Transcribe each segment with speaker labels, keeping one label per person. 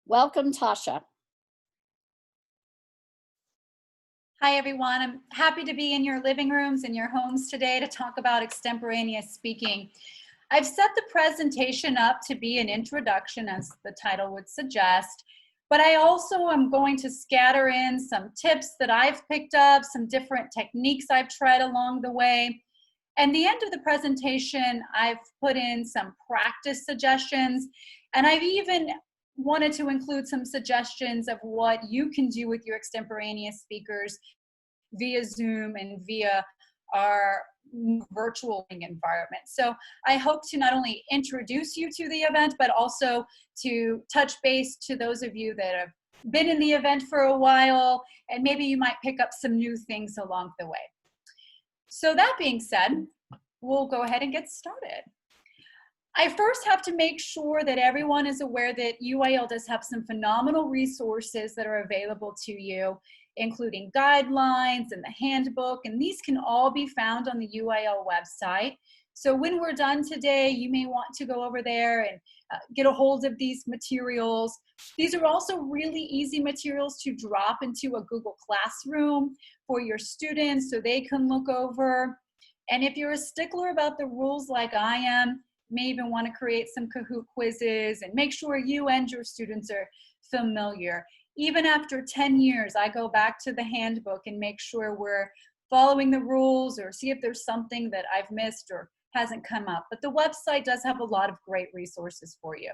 Speaker 1: Welcome, Tasha.
Speaker 2: Hi, everyone. I'm happy to be in your living rooms and your homes today to talk about extemporaneous speaking. I've set the presentation up to be an introduction, as the title would suggest, but I also am going to scatter in some tips that I've picked up, some different techniques I've tried along the way. And the end of the presentation, I've put in some practice suggestions, and I've even wanted to include some suggestions of what you can do with your extemporaneous speakers via Zoom and via our virtual environment. So I hope to not only introduce you to the event, but also to touch base to those of you that have been in the event for a while, and maybe you might pick up some new things along the way. So that being said, we'll go ahead and get started. I first have to make sure that everyone is aware that UIL does have some phenomenal resources that are available to you, including guidelines and the handbook, and these can all be found on the UIL website. So when we're done today, you may want to go over there and get a hold of these materials. These are also really easy materials to drop into a Google Classroom for your students so they can look over. And if you're a stickler about the rules like I am, you may even want to create some Kahoot quizzes and make sure you and your students are familiar. Even after 10 years, I go back to the handbook and make sure we're following the rules or see if there's something that I've missed or hasn't come up. But the website does have a lot of great resources for you.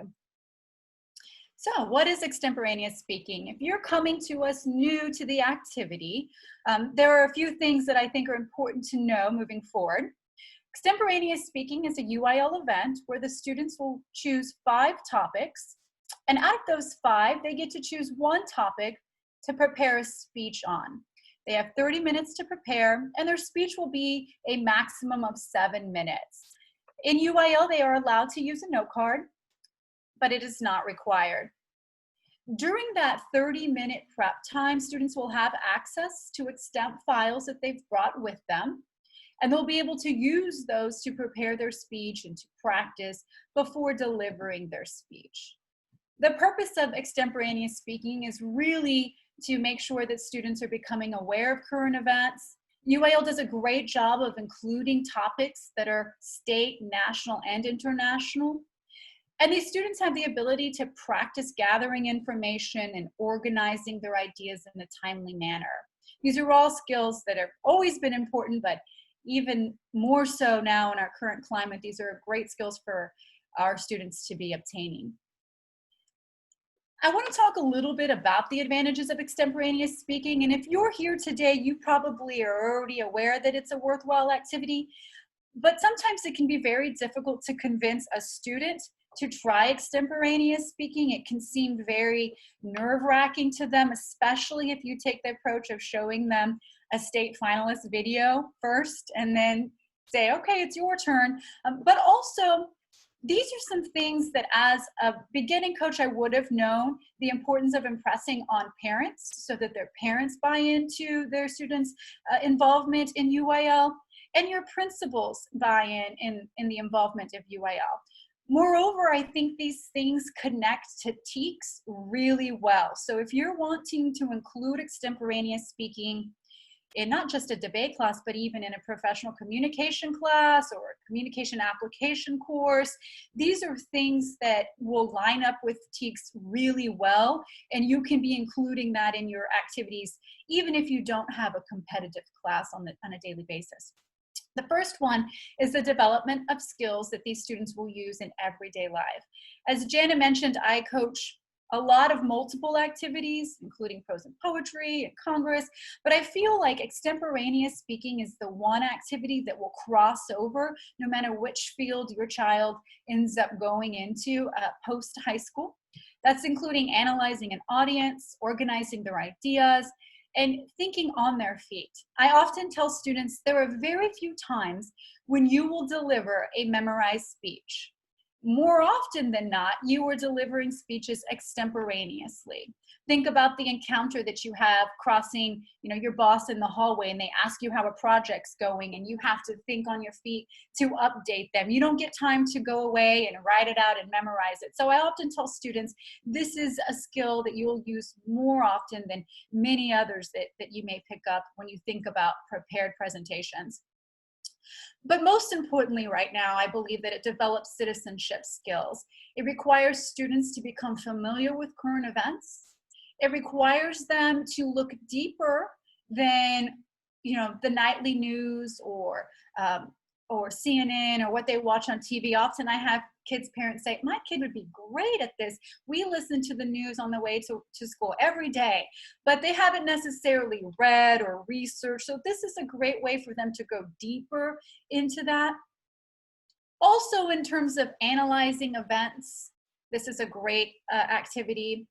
Speaker 2: So what is extemporaneous speaking? If you're coming to us new to the activity, there are a few things that I think are important to know moving forward. Extemporaneous speaking is a UIL event where the students will choose 5 topics, and out of those 5, they get to choose one topic to prepare a speech on. They have 30 minutes to prepare, and their speech will be a maximum of 7 minutes. In UIL, they are allowed to use a note card, but it is not required. During that 30-minute prep time, students will have access to extemp files that they've brought with them, and they'll be able to use those to prepare their speech and to practice before delivering their speech. The purpose of extemporaneous speaking is really to make sure that students are becoming aware of current events. UIL does a great job of including topics that are state, national, and international. And these students have the ability to practice gathering information and organizing their ideas in a timely manner. These are all skills that have always been important, but even more so now in our current climate. These are great skills for our students to be obtaining. I want to talk a little bit about the advantages of extemporaneous speaking. And if you're here today, you probably are already aware that it's a worthwhile activity, but sometimes it can be very difficult to convince a student to try extemporaneous speaking. It can seem very nerve-wracking to them, especially if you take the approach of showing them a state finalist video first and then say, okay, it's your turn. But also, these are some things that as a beginning coach, I would have known the importance of impressing on parents so that their parents buy into their students' involvement in UIL, and your principals buy in the involvement of UIL. Moreover, I think these things connect to TEKS really well. So if you're wanting to include extemporaneous speaking in not just a debate class, but even in a professional communication class or a communication application course, these are things that will line up with TEKS really well, and you can be including that in your activities, even if you don't have a competitive class on a daily basis. The first one is the development of skills that these students will use in everyday life. As Jana mentioned, I coach a lot of multiple activities, including prose and poetry and Congress, but I feel like extemporaneous speaking is the one activity that will cross over no matter which field your child ends up going into post high school. That's including analyzing an audience, organizing their ideas, and thinking on their feet. I often tell students there are very few times when you will deliver a memorized speech. more often than not, you are delivering speeches extemporaneously. Think about the encounter that you have crossing, your boss in the hallway, and they ask you how a project's going, and you have to think on your feet to update them. You don't get time to go away and write it out and memorize it. So I often tell students, this is a skill that you'll use more often than many others that you may pick up when you think about prepared presentations. But most importantly right now, I believe that it develops citizenship skills. It requires students to become familiar with current events. It requires them to look deeper than, the nightly news or CNN or what they watch on TV. Often I have kids' parents say, my kid would be great at this. We listen to the news on the way to school every day, but they haven't necessarily read or researched. So this is a great way for them to go deeper into that. Also, in terms of analyzing events, this is a great activity.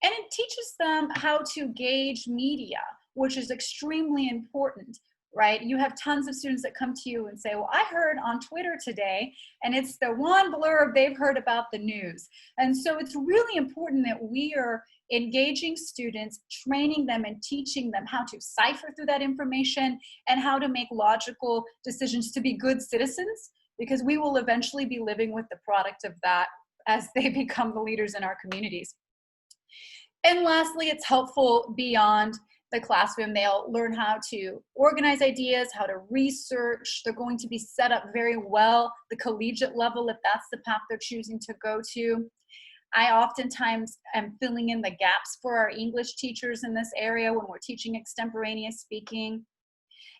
Speaker 2: And it teaches them how to gauge media, which is extremely important, right? You have tons of students that come to you and say, well, I heard on Twitter today, and it's the one blurb they've heard about the news. And so it's really important that we are engaging students, training them and teaching them how to cipher through that information and how to make logical decisions to be good citizens, because we will eventually be living with the product of that as they become the leaders in our communities. And lastly, it's helpful beyond the classroom. They'll learn how to organize ideas, how to research. They're going to be set up very well, the collegiate level, if that's the path they're choosing to go to. I oftentimes am filling in the gaps for our English teachers in this area when we're teaching extemporaneous speaking.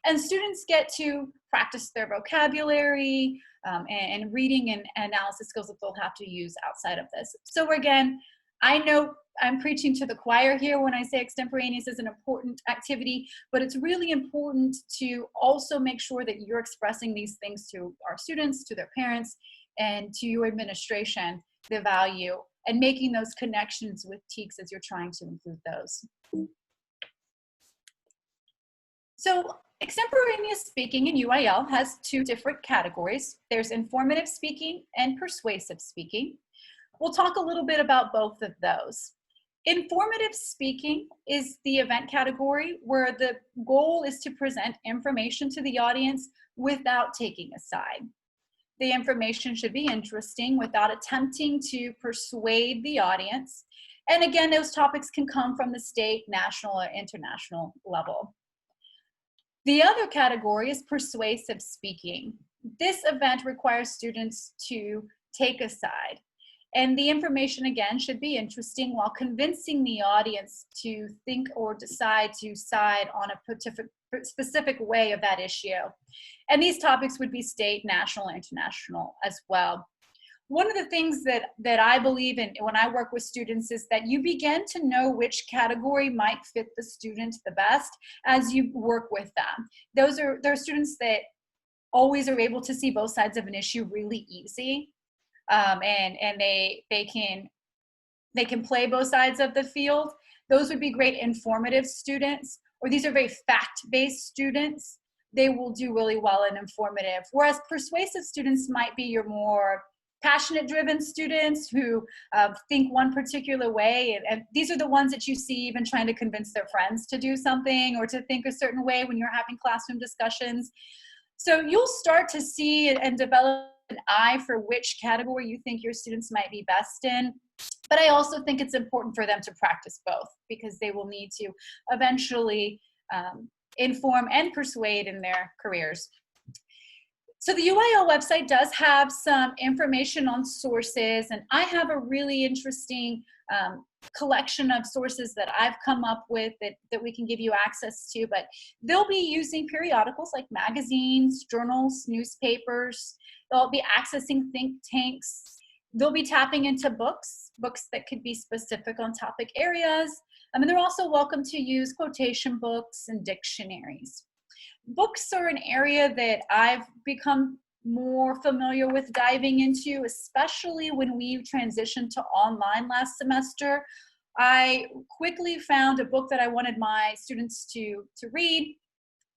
Speaker 2: And students get to practice their vocabulary and reading and analysis skills that they'll have to use outside of this. So again, I know I'm preaching to the choir here when I say extemporaneous is an important activity, but it's really important to also make sure that you're expressing these things to our students, to their parents, and to your administration, the value, and making those connections with TEKS as you're trying to include those. So extemporaneous speaking in UIL has two different categories. There's informative speaking and persuasive speaking. We'll talk a little bit about both of those. Informative speaking is the event category where the goal is to present information to the audience without taking a side. The information should be interesting without attempting to persuade the audience. And again, those topics can come from the state, national, or international level. The other category is persuasive speaking. This event requires students to take a side. And the information, again, should be interesting while convincing the audience to think or decide to side on a specific way of that issue. And these topics would be state, national, and international as well. One of the things that I believe in when I work with students is that you begin to know which category might fit the student the best as you work with them. There are students that always are able to see both sides of an issue really easy. And they can play both sides of the field. Those would be great informative students, or these are very fact-based students. They will do really well in informative, whereas persuasive students might be your more passionate driven students who think one particular way, and these are the ones that you see even trying to convince their friends to do something or to think a certain way when you're having classroom discussions. So you'll start to see and develop an eye for which category you think your students might be best in. But I also think it's important for them to practice both, because they will need to eventually inform and persuade in their careers. So the UIL website does have some information on sources, and I have a really interesting collection of sources that I've come up with that we can give you access to, but they'll be using periodicals like magazines, journals, newspapers. They'll be accessing think tanks. They'll be tapping into books that could be specific on topic areas. And they're also welcome to use quotation books and dictionaries. Books are an area that I've become more familiar with diving into, especially when we transitioned to online last semester. I quickly found a book that I wanted my students to read.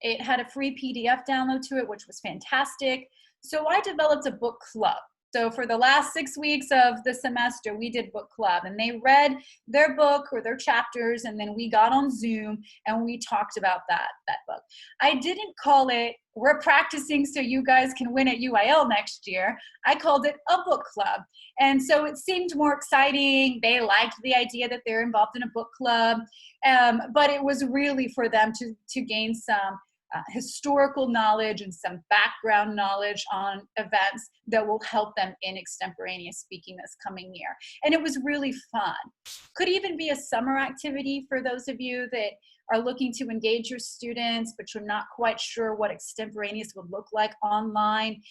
Speaker 2: It had a free PDF download to it, which was fantastic. So I developed a book club So for the last 6 weeks of the semester, we did book club, and they read their book or their chapters, and then we got on Zoom and we talked about that book. I didn't call it, we're practicing so you guys can win at UIL next year. I called it a book club. And so it seemed more exciting. They liked the idea that they're involved in a book club, but it was really for them to gain some historical knowledge and some background knowledge on events that will help them in extemporaneous speaking this coming year. And it was really fun. Could even be a summer activity for those of you that are looking to engage your students, but you're not quite sure what extemporaneous would look like online.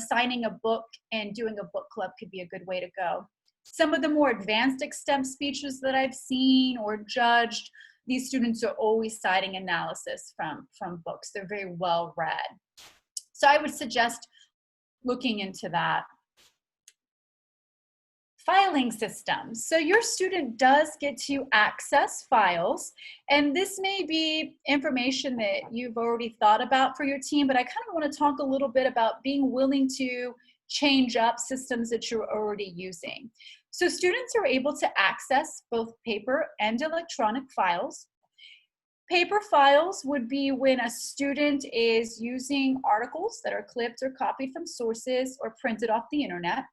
Speaker 2: Signing a book and doing a book club could be a good way to go. Some of the more advanced extemp speeches that I've seen or judged, these students are always citing analysis from books. They're very well read. So I would suggest looking into that. Filing systems. So your student does get to access files, and this may be information that you've already thought about for your team, but I kind of want to talk a little bit about being willing to change up systems that you're already using. So students are able to access both paper and electronic files. Paper files would be when a student is using articles that are clipped or copied from sources or printed off the internet.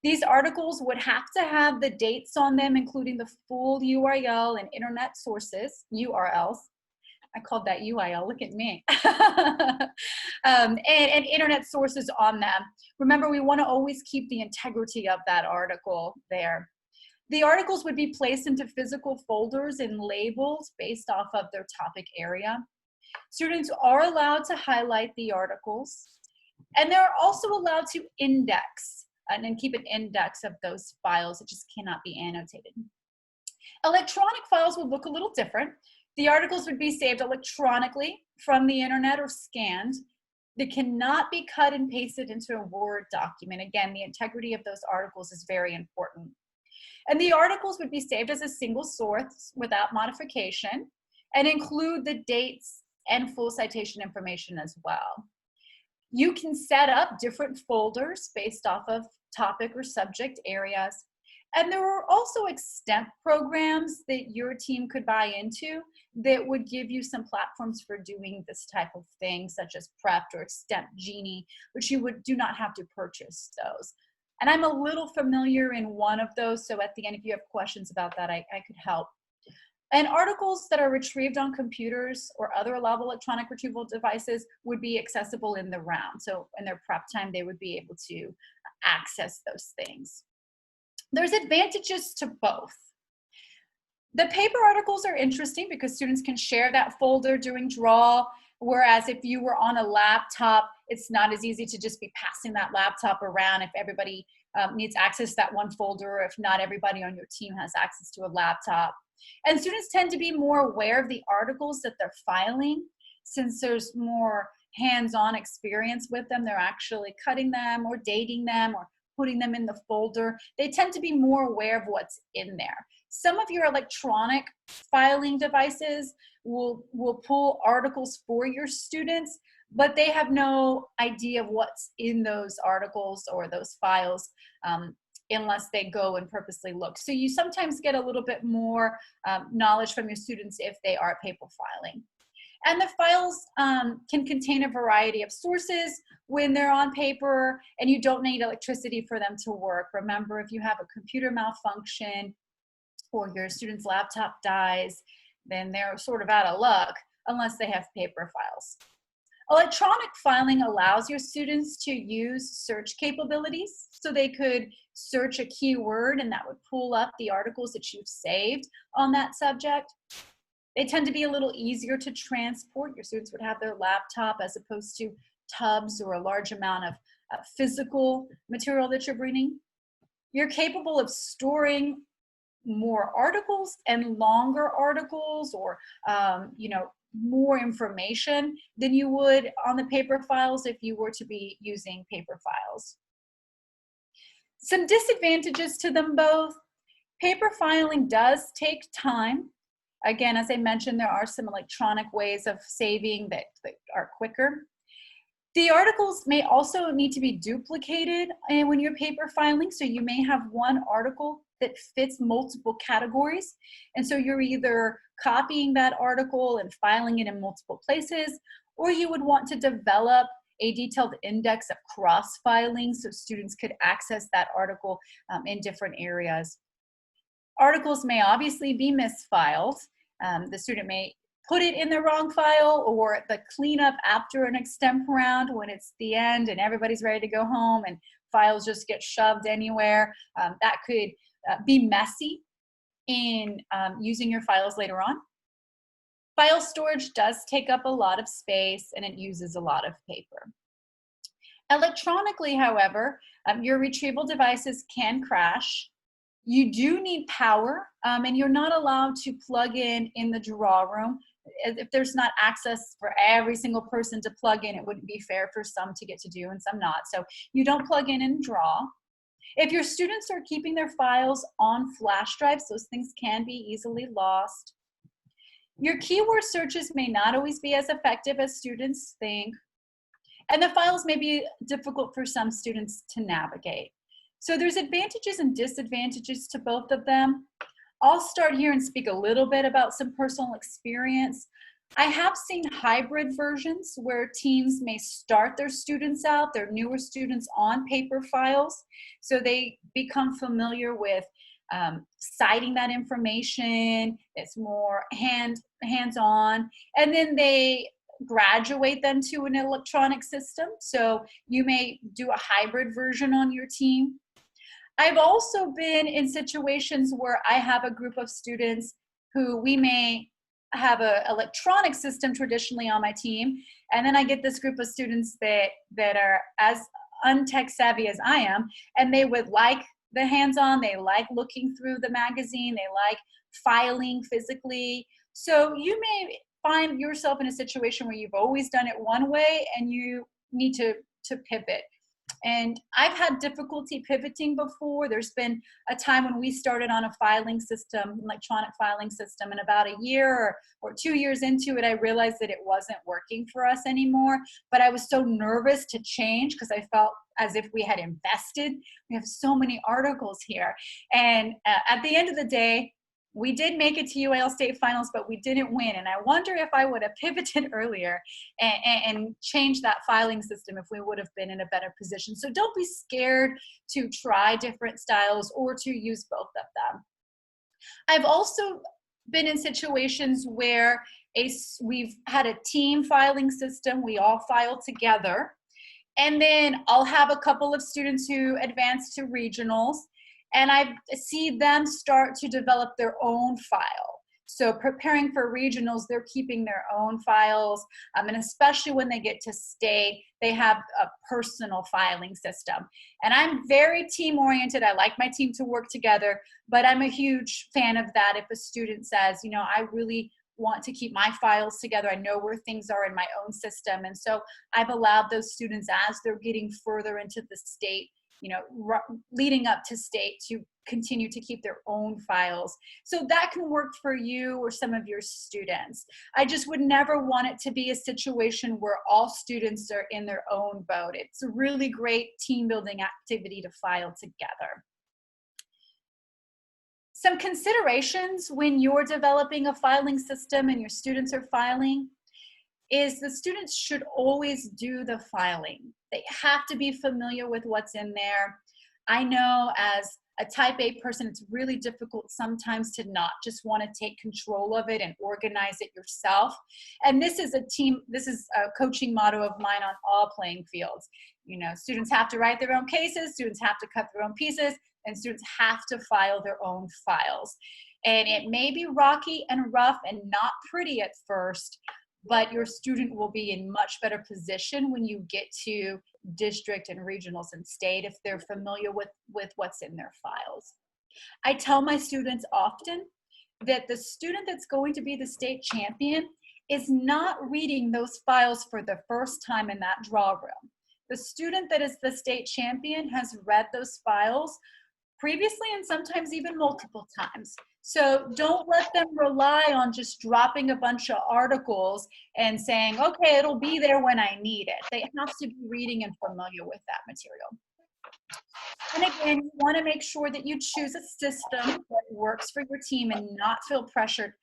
Speaker 2: These articles would have to have the dates on them, including the full URL and internet sources, URLs. I called that UIL, look at me. and internet sources on them. Remember, we want to always keep the integrity of that article there. The articles would be placed into physical folders and labels based off of their topic area. Students are allowed to highlight the articles, and they're also allowed to index and then keep an index of those files. It just cannot be annotated. Electronic files will look a little different. The articles would be saved electronically from the internet or scanned. They cannot be cut and pasted into a Word document. Again, the integrity of those articles is very important. And the articles would be saved as a single source without modification and include the dates and full citation information as well. You can set up different folders based off of topic or subject areas. And there are also extemp programs that your team could buy into that would give you some platforms for doing this type of thing, such as Prepped or Extemp Genie, which you do not have to purchase those. And I'm a little familiar in one of those, so at the end, if you have questions about that, I could help. And articles that are retrieved on computers or other allowable electronic retrieval devices would be accessible in the round. So in their prep time, they would be able to access those things. There's advantages to both. The paper articles are interesting because students can share that folder during draw, whereas if you were on a laptop, it's not as easy to just be passing that laptop around if everybody needs access to that one folder, or if not everybody on your team has access to a laptop. And students tend to be more aware of the articles that they're filing, since there's more hands-on experience with them. They're actually cutting them or dating them or putting them in the folder. They tend to be more aware of what's in there. Some of your electronic filing devices will pull articles for your students, but they have no idea of what's in those articles or those files unless they go and purposely look. So you sometimes get a little bit more knowledge from your students if they are paper filing. And the files can contain a variety of sources when they're on paper, and you don't need electricity for them to work. Remember, if you have a computer malfunction or your student's laptop dies, then they're sort of out of luck unless they have paper files. Electronic filing allows your students to use search capabilities, so they could search a keyword and that would pull up the articles that you've saved on that subject. They tend to be a little easier to transport. Your students would have their laptop as opposed to tubs or a large amount of physical material that you're bringing. You're capable of storing more articles and longer articles, or more information than you would on the paper files if you were to be using paper files. Some disadvantages to them both. Paper filing does take time. Again, as I mentioned, there are some electronic ways of saving that are quicker. The articles may also need to be duplicated when you're paper filing. So you may have one article that fits multiple categories. And so you're either copying that article and filing it in multiple places, or you would want to develop a detailed index of cross-filing so students could access that article in different areas. Articles may obviously be misfiled. The student may put it in the wrong file, or the cleanup after an extemporaneous when it's the end and everybody's ready to go home and files just get shoved anywhere. That could be messy in using your files later on. File storage does take up a lot of space and it uses a lot of paper. Electronically, however, your retrieval devices can crash. You do need power, and you're not allowed to plug in the draw room. If there's not access for every single person to plug in, it wouldn't be fair for some to get to do and some not. So you don't plug in and draw. If your students are keeping their files on flash drives, those things can be easily lost. Your keyword searches may not always be as effective as students think, and the files may be difficult for some students to navigate. So there's advantages and disadvantages to both of them. I'll start here and speak a little bit about some personal experience. I have seen hybrid versions where teams may start their students out, their newer students, on paper files, so they become familiar with citing that information. It's more hands-on, and then they graduate them to an electronic system. So you may do a hybrid version on your team. I've also been in situations where I have a group of students who we may have an electronic system traditionally on my team, and then I get this group of students that are as untech savvy as I am, and they would like the hands-on, they like looking through the magazine, they like filing physically. So you may find yourself in a situation where you've always done it one way and you need to pivot. And I've had difficulty pivoting before. There's been a time when we started on a filing system, electronic filing system, and about a year or 2 years into it, I realized that it wasn't working for us anymore. But I was so nervous to change because I felt as if we had invested. We have so many articles here. And at the end of the day, we did make it to UAL state finals, but we didn't win. And I wonder if I would have pivoted earlier and changed that filing system if we would have been in a better position. So don't be scared to try different styles or to use both of them. I've also been in situations where we've had a team filing system. We all file together. And then I'll have a couple of students who advance to regionals, and I see them start to develop their own file. So preparing for regionals, they're keeping their own files, and especially when they get to state, they have a personal filing system. And I'm very team-oriented. I like my team to work together, but I'm a huge fan of that. If a student says, you know, I really want to keep my files together, I know where things are in my own system. And so I've allowed those students, as they're getting further into the state, you know, leading up to state, to continue to keep their own files. So that can work for you or some of your students. I just would never want it to be a situation where all students are in their own boat. It's a really great team building activity to file together. Some considerations when you're developing a filing system and your students are filing is the students should always do the filing. They have to be familiar with what's in there. I know as a type A person, it's really difficult sometimes to not just want to take control of it and organize it yourself. And this is a coaching motto of mine on all playing fields. You know, students have to write their own cases, students have to cut their own pieces, and students have to file their own files. And it may be rocky and rough and not pretty at first, but your student will be in much better position when you get to district and regionals and state if they're familiar with what's in their files. I tell my students often that the student that's going to be the state champion is not reading those files for the first time in that draw room. The student that is the state champion has read those files previously and sometimes even multiple times. So don't let them rely on just dropping a bunch of articles and saying, okay, it'll be there when I need it. They have to be reading and familiar with that material. And again, you want to make sure that you choose a system that works for your team and not feel pressured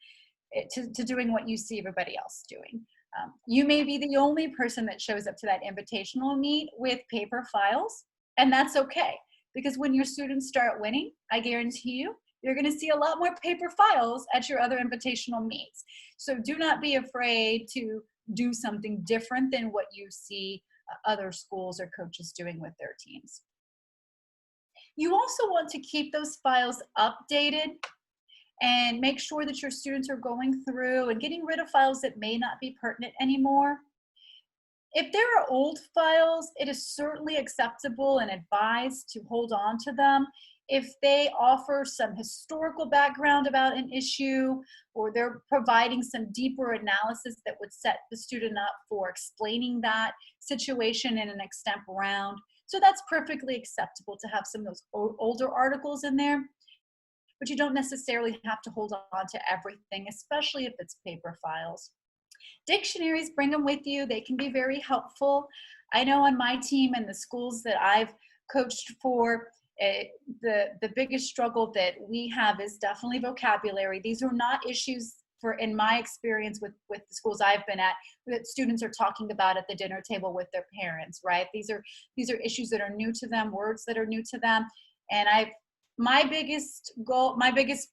Speaker 2: to doing what you see everybody else doing. You may be the only person that shows up to that invitational meet with paper files, and that's okay. Because when your students start winning, I guarantee you, you're going to see a lot more paper files at your other invitational meets. So do not be afraid to do something different than what you see other schools or coaches doing with their teams. You also want to keep those files updated and make sure that your students are going through and getting rid of files that may not be pertinent anymore. If there are old files, it is certainly acceptable and advised to hold on to them. If they offer some historical background about an issue, or they're providing some deeper analysis that would set the student up for explaining that situation in an extemp round. So that's perfectly acceptable to have some of those older articles in there, but you don't necessarily have to hold on to everything, especially if it's paper files. Dictionaries, bring them with you. They can be very helpful. I know on my team and the schools that I've coached for, the biggest struggle that we have is definitely vocabulary. These are not issues in my experience with the schools I've been at, that students are talking about at the dinner table with their parents, right? These are issues that are new to them, words that are new to them. And my biggest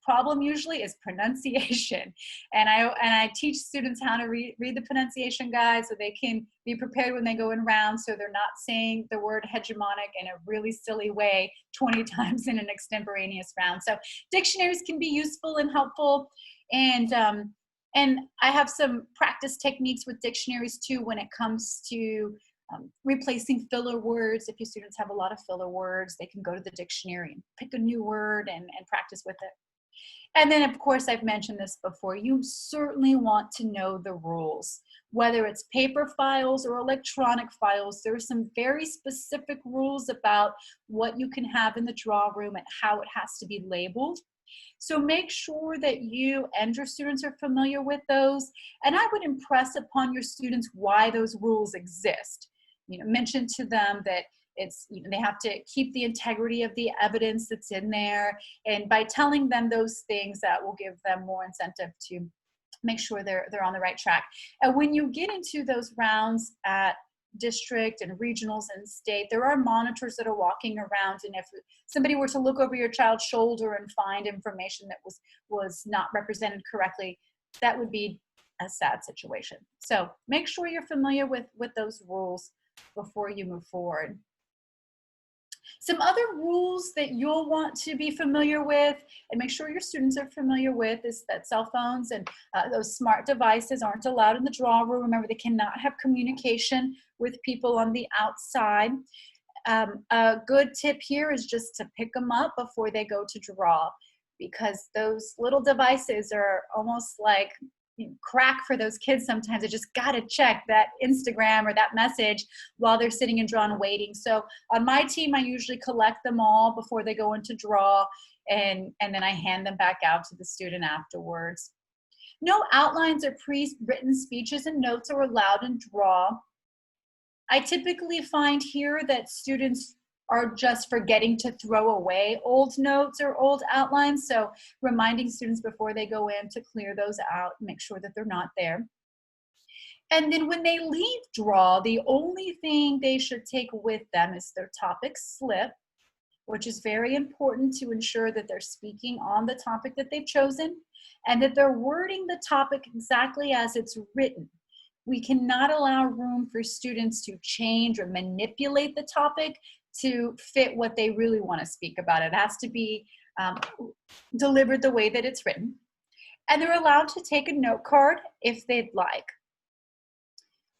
Speaker 2: problem usually is pronunciation. And I teach students how to read the pronunciation guide so they can be prepared when they go in rounds, so they're not saying the word hegemonic in a really silly way 20 times in an extemporaneous round. So dictionaries can be useful and helpful. And I have some practice techniques with dictionaries too when it comes to replacing filler words. If your students have a lot of filler words, they can go to the dictionary and pick a new word and practice with it. And then, of course, I've mentioned this before, you certainly want to know the rules. Whether it's paper files or electronic files, there are some very specific rules about what you can have in the draw room and how it has to be labeled. So make sure that you and your students are familiar with those. And I would impress upon your students why those rules exist. Mention to them that they have to keep the integrity of the evidence that's in there. And by telling them those things, that will give them more incentive to make sure they're on the right track. And when you get into those rounds at district and regionals and state, there are monitors that are walking around, and if somebody were to look over your child's shoulder and find information that was not represented correctly, that would be a sad situation. So make sure you're familiar with those rules before you move forward. Some other rules that you'll want to be familiar with and make sure your students are familiar with is that cell phones and those smart devices aren't allowed in the draw room. Remember, they cannot have communication with people on the outside. A good tip here is just to pick them up before they go to draw, because those little devices are almost like crack for those kids sometimes. They just got to check that Instagram or that message while they're sitting in draw and waiting. So on my team, I usually collect them all before they go into draw, and then I hand them back out to the student afterwards. No outlines or pre-written speeches and notes are allowed in draw. I typically find here that students are just forgetting to throw away old notes or old outlines. So reminding students before they go in to clear those out, make sure that they're not there. And then when they leave draw, the only thing they should take with them is their topic slip, which is very important to ensure that they're speaking on the topic that they've chosen and that they're wording the topic exactly as it's written. We cannot allow room for students to change or manipulate the topic to fit what they really want to speak about. It has to be delivered the way that it's written. And they're allowed to take a note card if they'd like.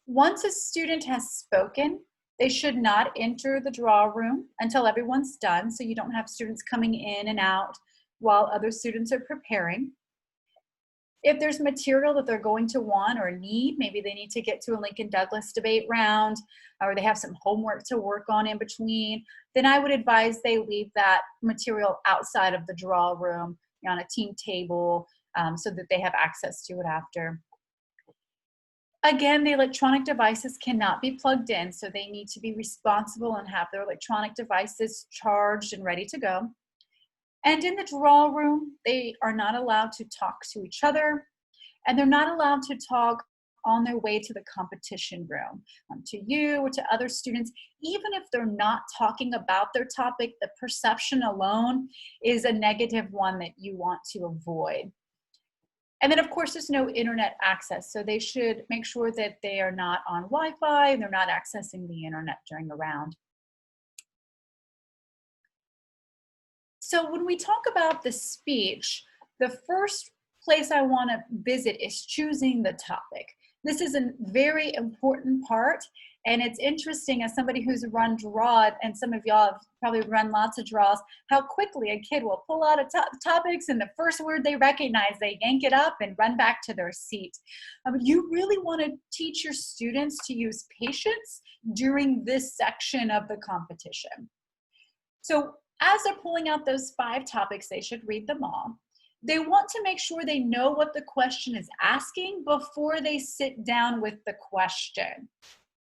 Speaker 2: Once a student has spoken, they should not enter the draw room until everyone's done, so you don't have students coming in and out while other students are preparing. If there's material that they're going to want or need, maybe they need to get to a Lincoln Douglas debate round, or they have some homework to work on in between, then I would advise they leave that material outside of the draw room on a team table so that they have access to it after. Again, the electronic devices cannot be plugged in, so they need to be responsible and have their electronic devices charged and ready to go. And in the draw room, they are not allowed to talk to each other, and they're not allowed to talk on their way to the competition room, to you or to other students. Even if they're not talking about their topic, the perception alone is a negative one that you want to avoid. And then, of course, there's no internet access, so they should make sure that they are not on Wi-Fi and they're not accessing the internet during the round. So when we talk about the speech, the first place I want to visit is choosing the topic. This is a very important part, and it's interesting as somebody who's run draw, and some of y'all have probably run lots of draws, how quickly a kid will pull out topics and the first word they recognize, they yank it up and run back to their seat. You really want to teach your students to use patience during this section of the competition. So as they're pulling out those 5 topics, they should read them all. They want to make sure they know what the question is asking before they sit down with the question.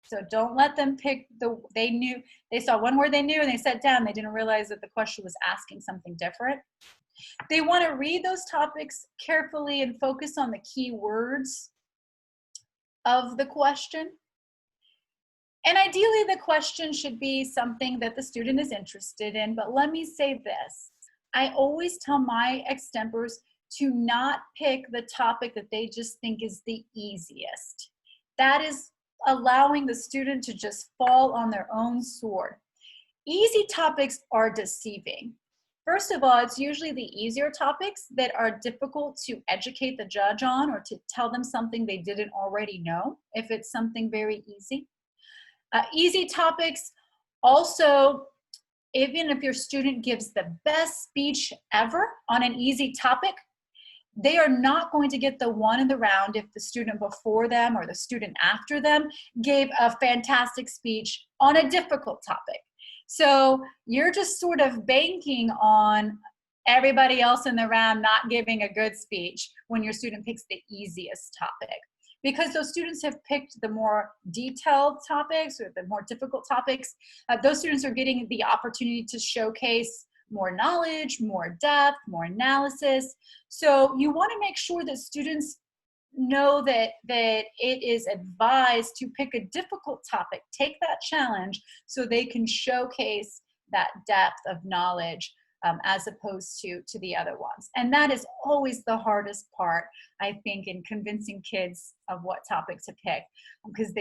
Speaker 2: So don't let them pick they saw one word they knew and they sat down, they didn't realize that the question was asking something different. They want to read those topics carefully and focus on the key words of the question. And ideally, the question should be something that the student is interested in, but let me say this. I always tell my extempors to not pick the topic that they just think is the easiest. That is allowing the student to just fall on their own sword. Easy topics are deceiving. First of all, it's usually the easier topics that are difficult to educate the judge on or to tell them something they didn't already know, if it's something very easy. Easy topics also, even if your student gives the best speech ever on an easy topic, they are not going to get the one in the round if the student before them or the student after them gave a fantastic speech on a difficult topic. So you're just sort of banking on everybody else in the round not giving a good speech when your student picks the easiest topic. Because those students have picked the more detailed topics or the more difficult topics, those students are getting the opportunity to showcase more knowledge, more depth, more analysis. So you want to make sure that students know that it is advised to pick a difficult topic, take that challenge so they can showcase that depth of knowledge as opposed to the other ones. And that is always the hardest part, I think, in convincing kids of what topic to pick, because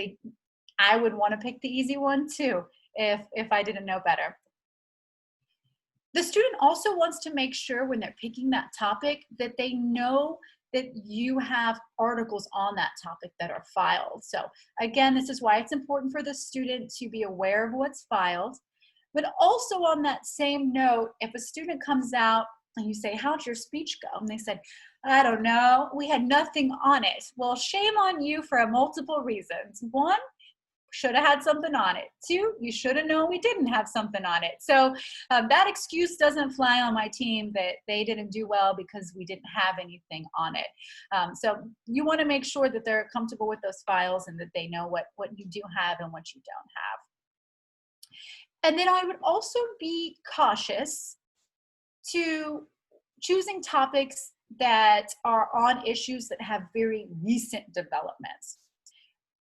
Speaker 2: I would want to pick the easy one too if I didn't know better. The student also wants to make sure when they're picking that topic that they know that you have articles on that topic that are filed. So again, this is why it's important for the student to be aware of what's filed. But also on that same note, if a student comes out and you say, how'd your speech go? And they said, I don't know, we had nothing on it. Well, shame on you for multiple reasons. 1, should have had something on it. 2, you should have known we didn't have something on it. So that excuse doesn't fly on my team that they didn't do well because we didn't have anything on it. So you want to make sure that they're comfortable with those files and that they know what you do have and what you don't have. And then I would also be cautious to choosing topics that are on issues that have very recent developments.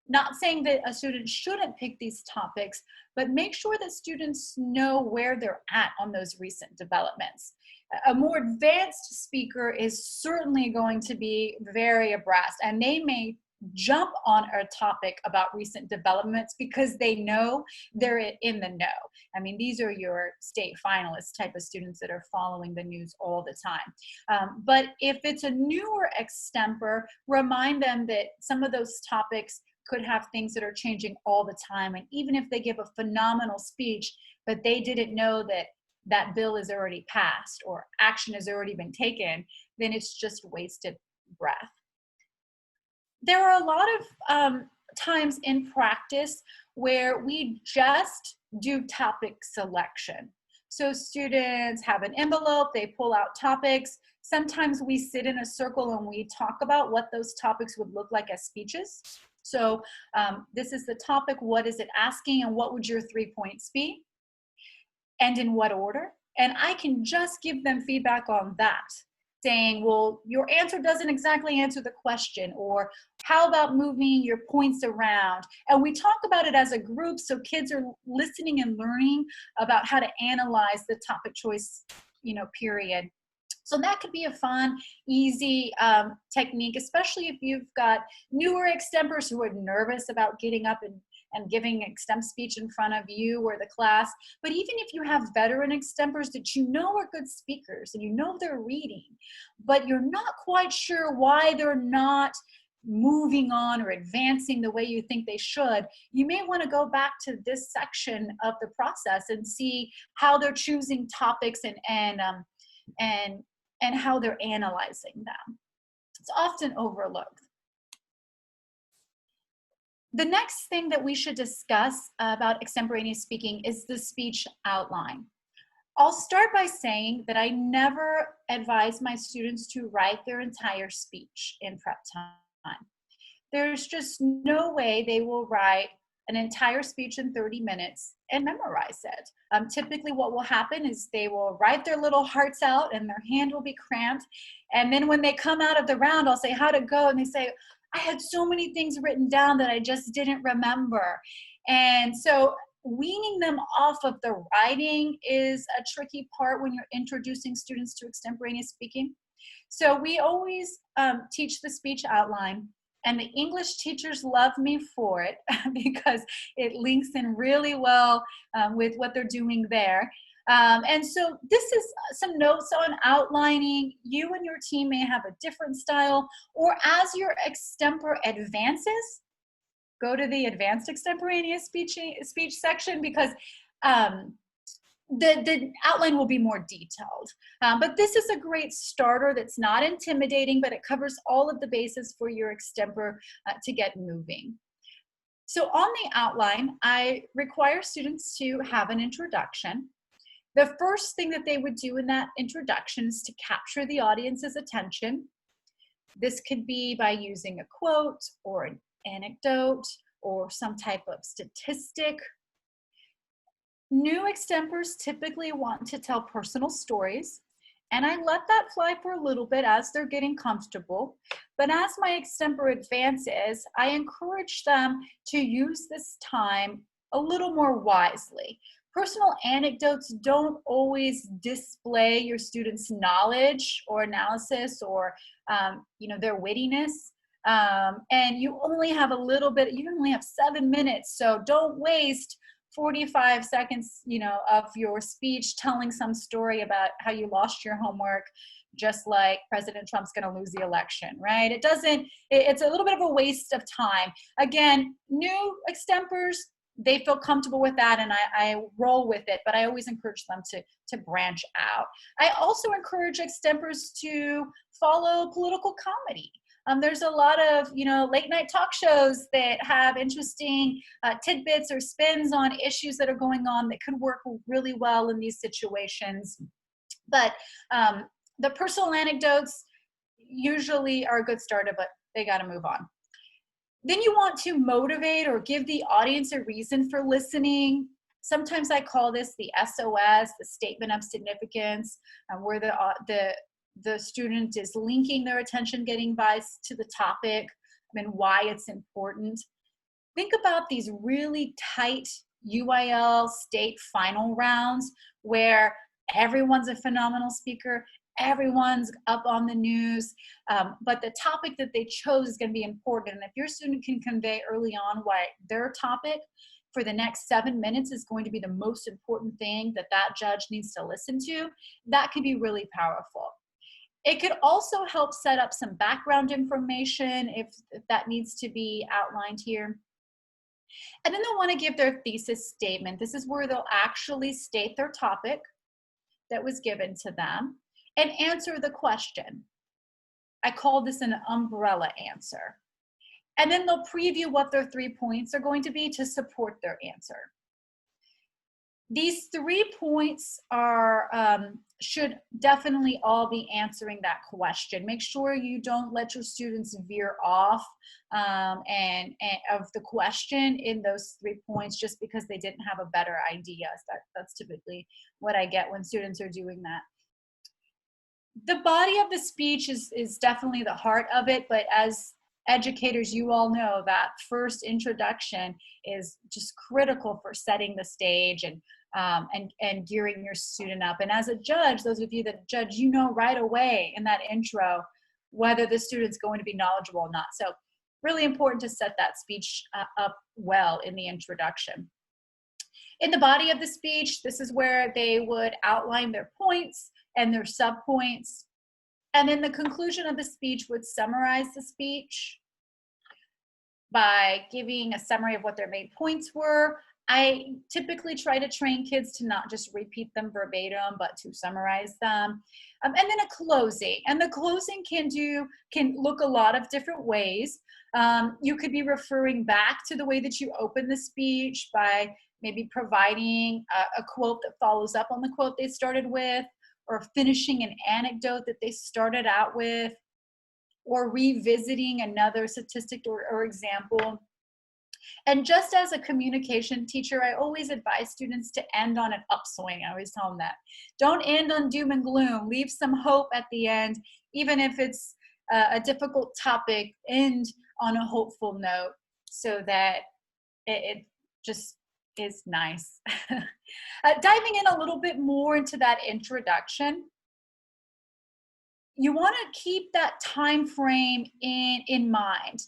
Speaker 2: Not saying that a student shouldn't pick these topics, but make sure that students know where they're at on those recent developments. A more advanced speaker is certainly going to be very abreast, and they may jump on a topic about recent developments because they know they're in the know. I mean, these are your state finalist type of students that are following the news all the time. But if it's a newer extempor, remind them that some of those topics could have things that are changing all the time. And even if they give a phenomenal speech, but they didn't know that that bill is already passed or action has already been taken, then it's just wasted breath. There are a lot of times in practice where we just do topic selection. So students have an envelope, they pull out topics. Sometimes we sit in a circle and we talk about what those topics would look like as speeches. So this is the topic, what is it asking, and what would your 3 points be? And in what order? And I can just give them feedback on that, saying, well, your answer doesn't exactly answer the question, or how about moving your points around? And we talk about it as a group, so kids are listening and learning about how to analyze the topic choice, period. So that could be a fun, easy technique, especially if you've got newer extempers who are nervous about getting up and giving extemp speech in front of you or the class. But even if you have veteran extempers that you know are good speakers and you know they're reading, but you're not quite sure why they're not moving on or advancing the way you think they should, you may want to go back to this section of the process and see how they're choosing topics and how they're analyzing them. It's often overlooked. The next thing that we should discuss about extemporaneous speaking is the speech outline. I'll start by saying that I never advise my students to write their entire speech in prep time. There's just no way they will write an entire speech in 30 minutes and memorize it. Typically what will happen is they will write their little hearts out and their hand will be cramped. And then when they come out of the round, I'll say, how'd it go? And they say, I had so many things written down that I just didn't remember. And so weaning them off of the writing is a tricky part when you're introducing students to extemporaneous speaking. So we always teach the speech outline. And the English teachers love me for it because it links in really well with what they're doing there. And so this is some notes on outlining. You and your team may have a different style, or as your extempor advances, go to the advanced extemporaneous speech section, because the outline will be more detailed. But this is a great starter that's not intimidating, but it covers all of the bases for your extempor to get moving. So on the outline, I require students to have an introduction. The first thing that they would do in that introduction is to capture the audience's attention. This could be by using a quote or an anecdote or some type of statistic. New extempers typically want to tell personal stories, and I let that fly for a little bit as they're getting comfortable. But as my extempor advances, I encourage them to use this time a little more wisely. Personal anecdotes don't always display your students' knowledge or analysis or their wittiness. And you only have a little bit, you only have 7 minutes, so don't waste 45 seconds, of your speech telling some story about how you lost your homework, just like President Trump's going to lose the election, right? It's a little bit of a waste of time. Again, new extempers, they feel comfortable with that, and I roll with it, but I always encourage them to branch out. I also encourage extempers to follow political comedy. There's a lot of, late night talk shows that have interesting tidbits or spins on issues that are going on that could work really well in these situations. But the personal anecdotes usually are a good starter, but they got to move on. Then you want to motivate or give the audience a reason for listening. Sometimes I call this the SOS, the statement of significance, where the student is linking their attention getting bias to the topic and why it's important. Think about these really tight UIL state final rounds where everyone's a phenomenal speaker, everyone's up on the news, but the topic that they chose is going to be important. And if your student can convey early on why their topic for the next 7 minutes is going to be the most important thing that judge needs to listen to, that could be really powerful. It could also help set up some background information if that needs to be outlined here. And then they'll want to give their thesis statement. This is where they'll actually state their topic that was given to them and answer the question. I call this an umbrella answer. And then they'll preview what their 3 points are going to be to support their answer. These 3 points are should definitely all be answering that question. Make sure you don't let your students veer off and of the question in those 3 points just because they didn't have a better idea. That's typically what I get when students are doing that. The body of the speech is definitely the heart of it, but as educators, you all know that first introduction is just critical for setting the stage and gearing your student up. And as a judge, those of you that judge, you know right away in that intro whether the student's going to be knowledgeable or not. So really important to set that speech up well in the introduction. In the body of the speech, this is where they would outline their points and their subpoints. And then the conclusion of the speech would summarize the speech by giving a summary of what their main points were. I typically try to train kids to not just repeat them verbatim, but to summarize them. And then a closing. And the closing can look a lot of different ways. You could be referring back to the way that you open the speech by maybe providing a quote that follows up on the quote they started with, or finishing an anecdote that they started out with, or revisiting another statistic or example. And just as a communication teacher, I always advise students to end on an upswing. I always tell them that. Don't end on doom and gloom. Leave some hope at the end, even if it's a difficult topic, end on a hopeful note so that it just is nice. Diving in a little bit more into that introduction, you want to keep that time frame in mind.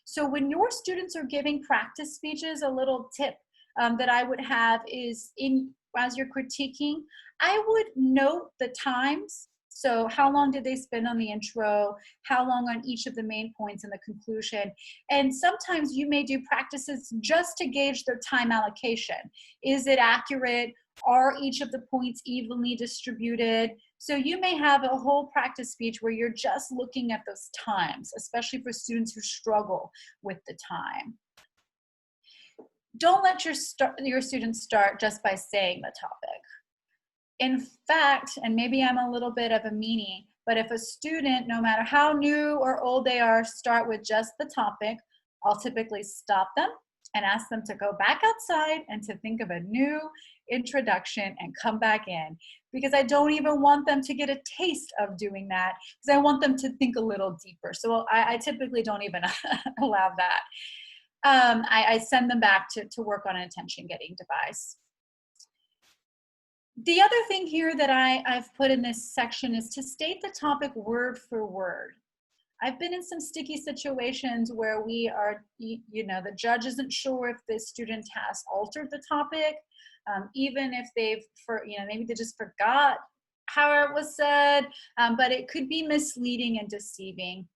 Speaker 2: So when your students are giving practice speeches, a little tip that I would have is as you're critiquing, I would note the times. So how long did they spend on the intro? How long on each of the main points and the conclusion? And sometimes you may do practices just to gauge their time allocation. Is it accurate? Are each of the points evenly distributed? So you may have a whole practice speech where you're just looking at those times, especially for students who struggle with the time. Don't let your students start just by saying the topic. In fact, and maybe I'm a little bit of a meanie, but if a student, no matter how new or old they are, start with just the topic, I'll typically stop them and ask them to go back outside and to think of a new introduction and come back in, because I don't even want them to get a taste of doing that, because I want them to think a little deeper. So I typically don't even allow that. I send them back to work on an attention-getting device. The other thing here that I've put in this section is to state the topic word for word. I've been in some sticky situations where we are, the judge isn't sure if the student has altered the topic, even if maybe they just forgot how it was said, but it could be misleading and deceiving.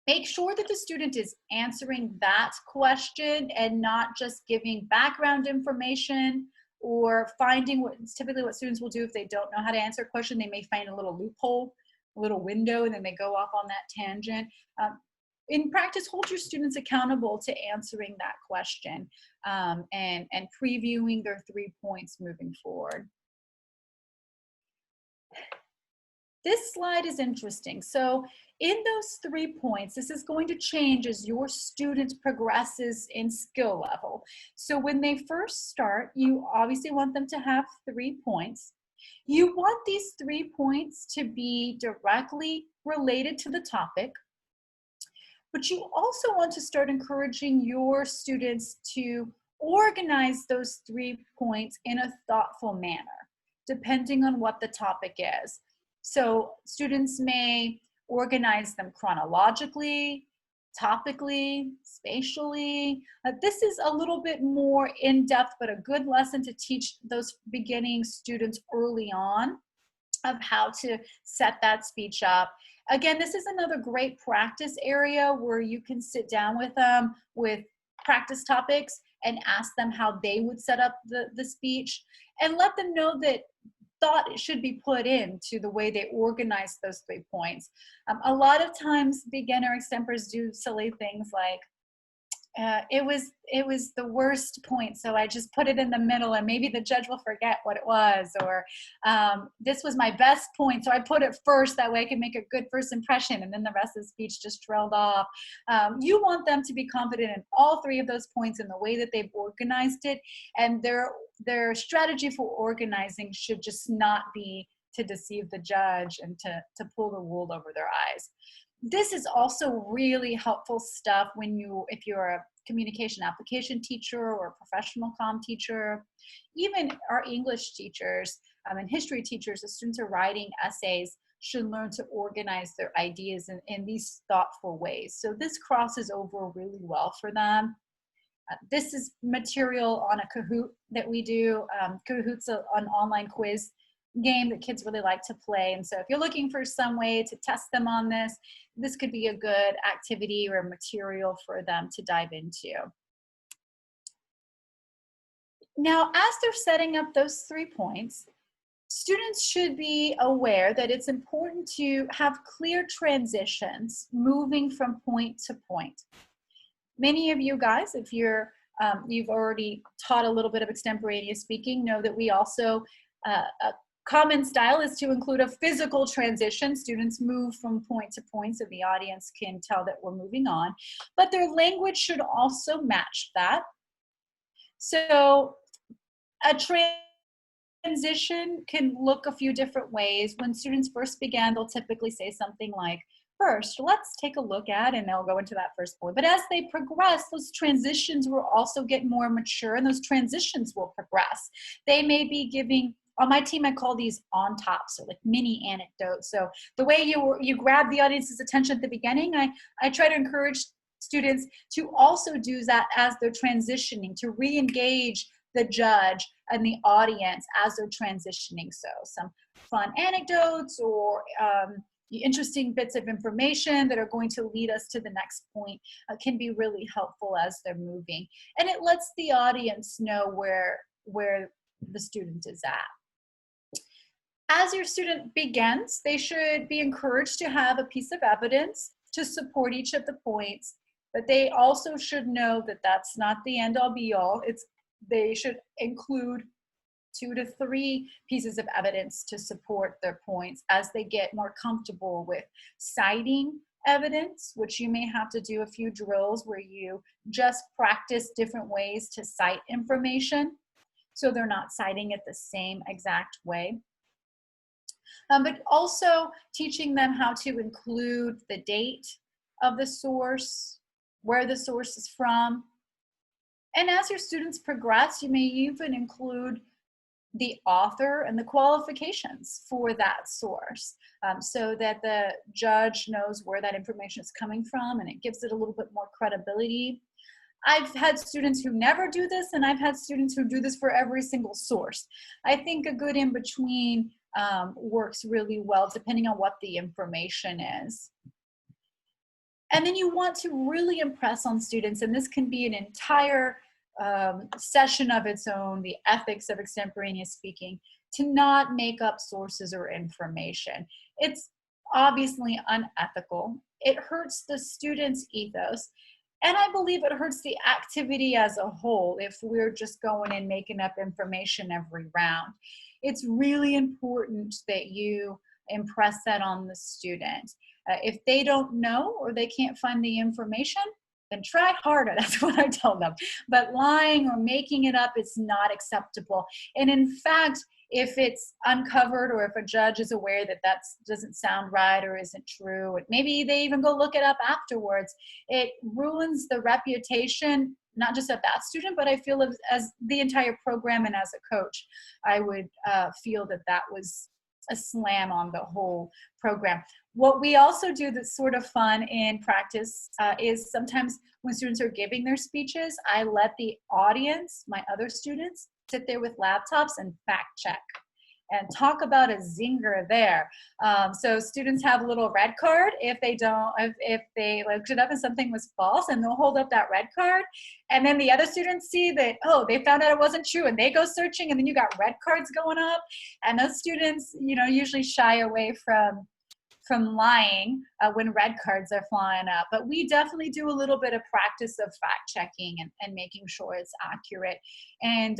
Speaker 2: Make sure that the student is answering that question and not just giving background information or finding typically what students will do if they don't know how to answer a question. They may find a little loophole, a little window, and then they go off on that tangent. In practice, hold your students accountable to answering that question and previewing their 3 points moving forward. This slide is interesting. So in those 3 points, this is going to change as your student progresses in skill level. So when they first start, you obviously want them to have 3 points. You want these 3 points to be directly related to the topic, but you also want to start encouraging your students to organize those 3 points in a thoughtful manner, depending on what the topic is. So students may organize them chronologically, topically, spatially. This is a little bit more in-depth, but a good lesson to teach those beginning students early on of how to set that speech up. Again, this is another great practice area where you can sit down with them with practice topics and ask them how they would set up the speech, and let them know that thought should be put into the way they organize those 3 points. A lot of times beginner extempors do silly things like it was the worst point. So I just put it in the middle, and maybe the judge will forget what it was, or this was my best point, so I put it first. That way I can make a good first impression, and then the rest of the speech just trailed off. You want them to be confident in all three of those points in the way that they've organized it, and their strategy for organizing should just not be to deceive the judge and to pull the wool over their eyes. This is also really helpful stuff if you're a communication application teacher or a professional comm teacher, even our English teachers and history teachers. The students are writing essays should learn to organize their ideas in these thoughtful ways. So this crosses over really well for them. This is material on a Kahoot that we do. Kahoot's an online quiz game that kids really like to play. And so if you're looking for some way to test them on this could be a good activity or material for them to dive into. Now, as they're setting up those 3 points, students should be aware that it's important to have clear transitions moving from point to point. Many of you guys, if you've already taught a little bit of extemporaneous speaking, know that we also common style is to include a physical transition. Students move from point to point so the audience can tell that we're moving on, but their language should also match that. So a transition can look a few different ways. When students first begin, they'll typically say something like, first, let's take a look at, and they'll go into that first point. But as they progress, those transitions will also get more mature, and those transitions will progress. They may be giving, on my team, I call these on tops, or like mini anecdotes. So the way you grab the audience's attention at the beginning, I try to encourage students to also do that as they're transitioning, to re-engage the judge and the audience as they're transitioning. So some fun anecdotes or interesting bits of information that are going to lead us to the next point can be really helpful as they're moving. And it lets the audience know where the student is at. As your student begins, they should be encouraged to have a piece of evidence to support each of the points, but they also should know that that's not the end-all be-all. They should include 2 to 3 pieces of evidence to support their points as they get more comfortable with citing evidence, which you may have to do a few drills where you just practice different ways to cite information so they're not citing it the same exact way. But also teaching them how to include the date of the source, where the source is from. And as your students progress, you may even include the author and the qualifications for that source so that the judge knows where that information is coming from, and it gives it a little bit more credibility. I've had students who never do this, and I've had students who do this for every single source. I think a good in-between works really well depending on what the information is. And then you want to really impress on students, and this can be an entire session of its own, the ethics of extemporaneous speaking, to not make up sources or information. It's obviously unethical. It hurts the student's ethos, and I believe it hurts the activity as a whole if we're just going and making up information every round. It's really important that you impress that on the student. If they don't know or they can't find the information, then try harder. That's what I tell them. But lying or making it up is not acceptable. And in fact, if it's uncovered or if a judge is aware that that doesn't sound right or isn't true, maybe they even go look it up afterwards, it ruins the reputation, not just of that student, but I feel as the entire program, and as a coach, I would feel that that was a slam on the whole program. What we also do that's sort of fun in practice is sometimes when students are giving their speeches, I let the audience, my other students, sit there with laptops and fact check and talk about a zinger there. So students have a little red card if they looked it up and something was false, and they'll hold up that red card. And then the other students see that, oh, they found out it wasn't true, and they go searching, and then you got red cards going up. And those students, usually shy away from from lying when red cards are flying up. But we definitely do a little bit of practice of fact checking and making sure it's accurate. And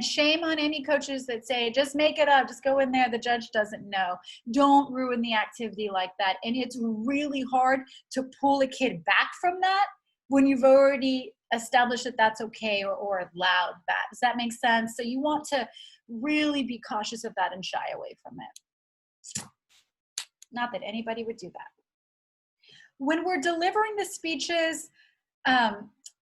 Speaker 2: shame on any coaches that say, just make it up, just go in there, the judge doesn't know. Don't ruin the activity like that. And it's really hard to pull a kid back from that when you've already established that that's okay or allowed that. Does that make sense? So you want to really be cautious of that and shy away from it. Not that anybody would do that. When we're delivering the speeches,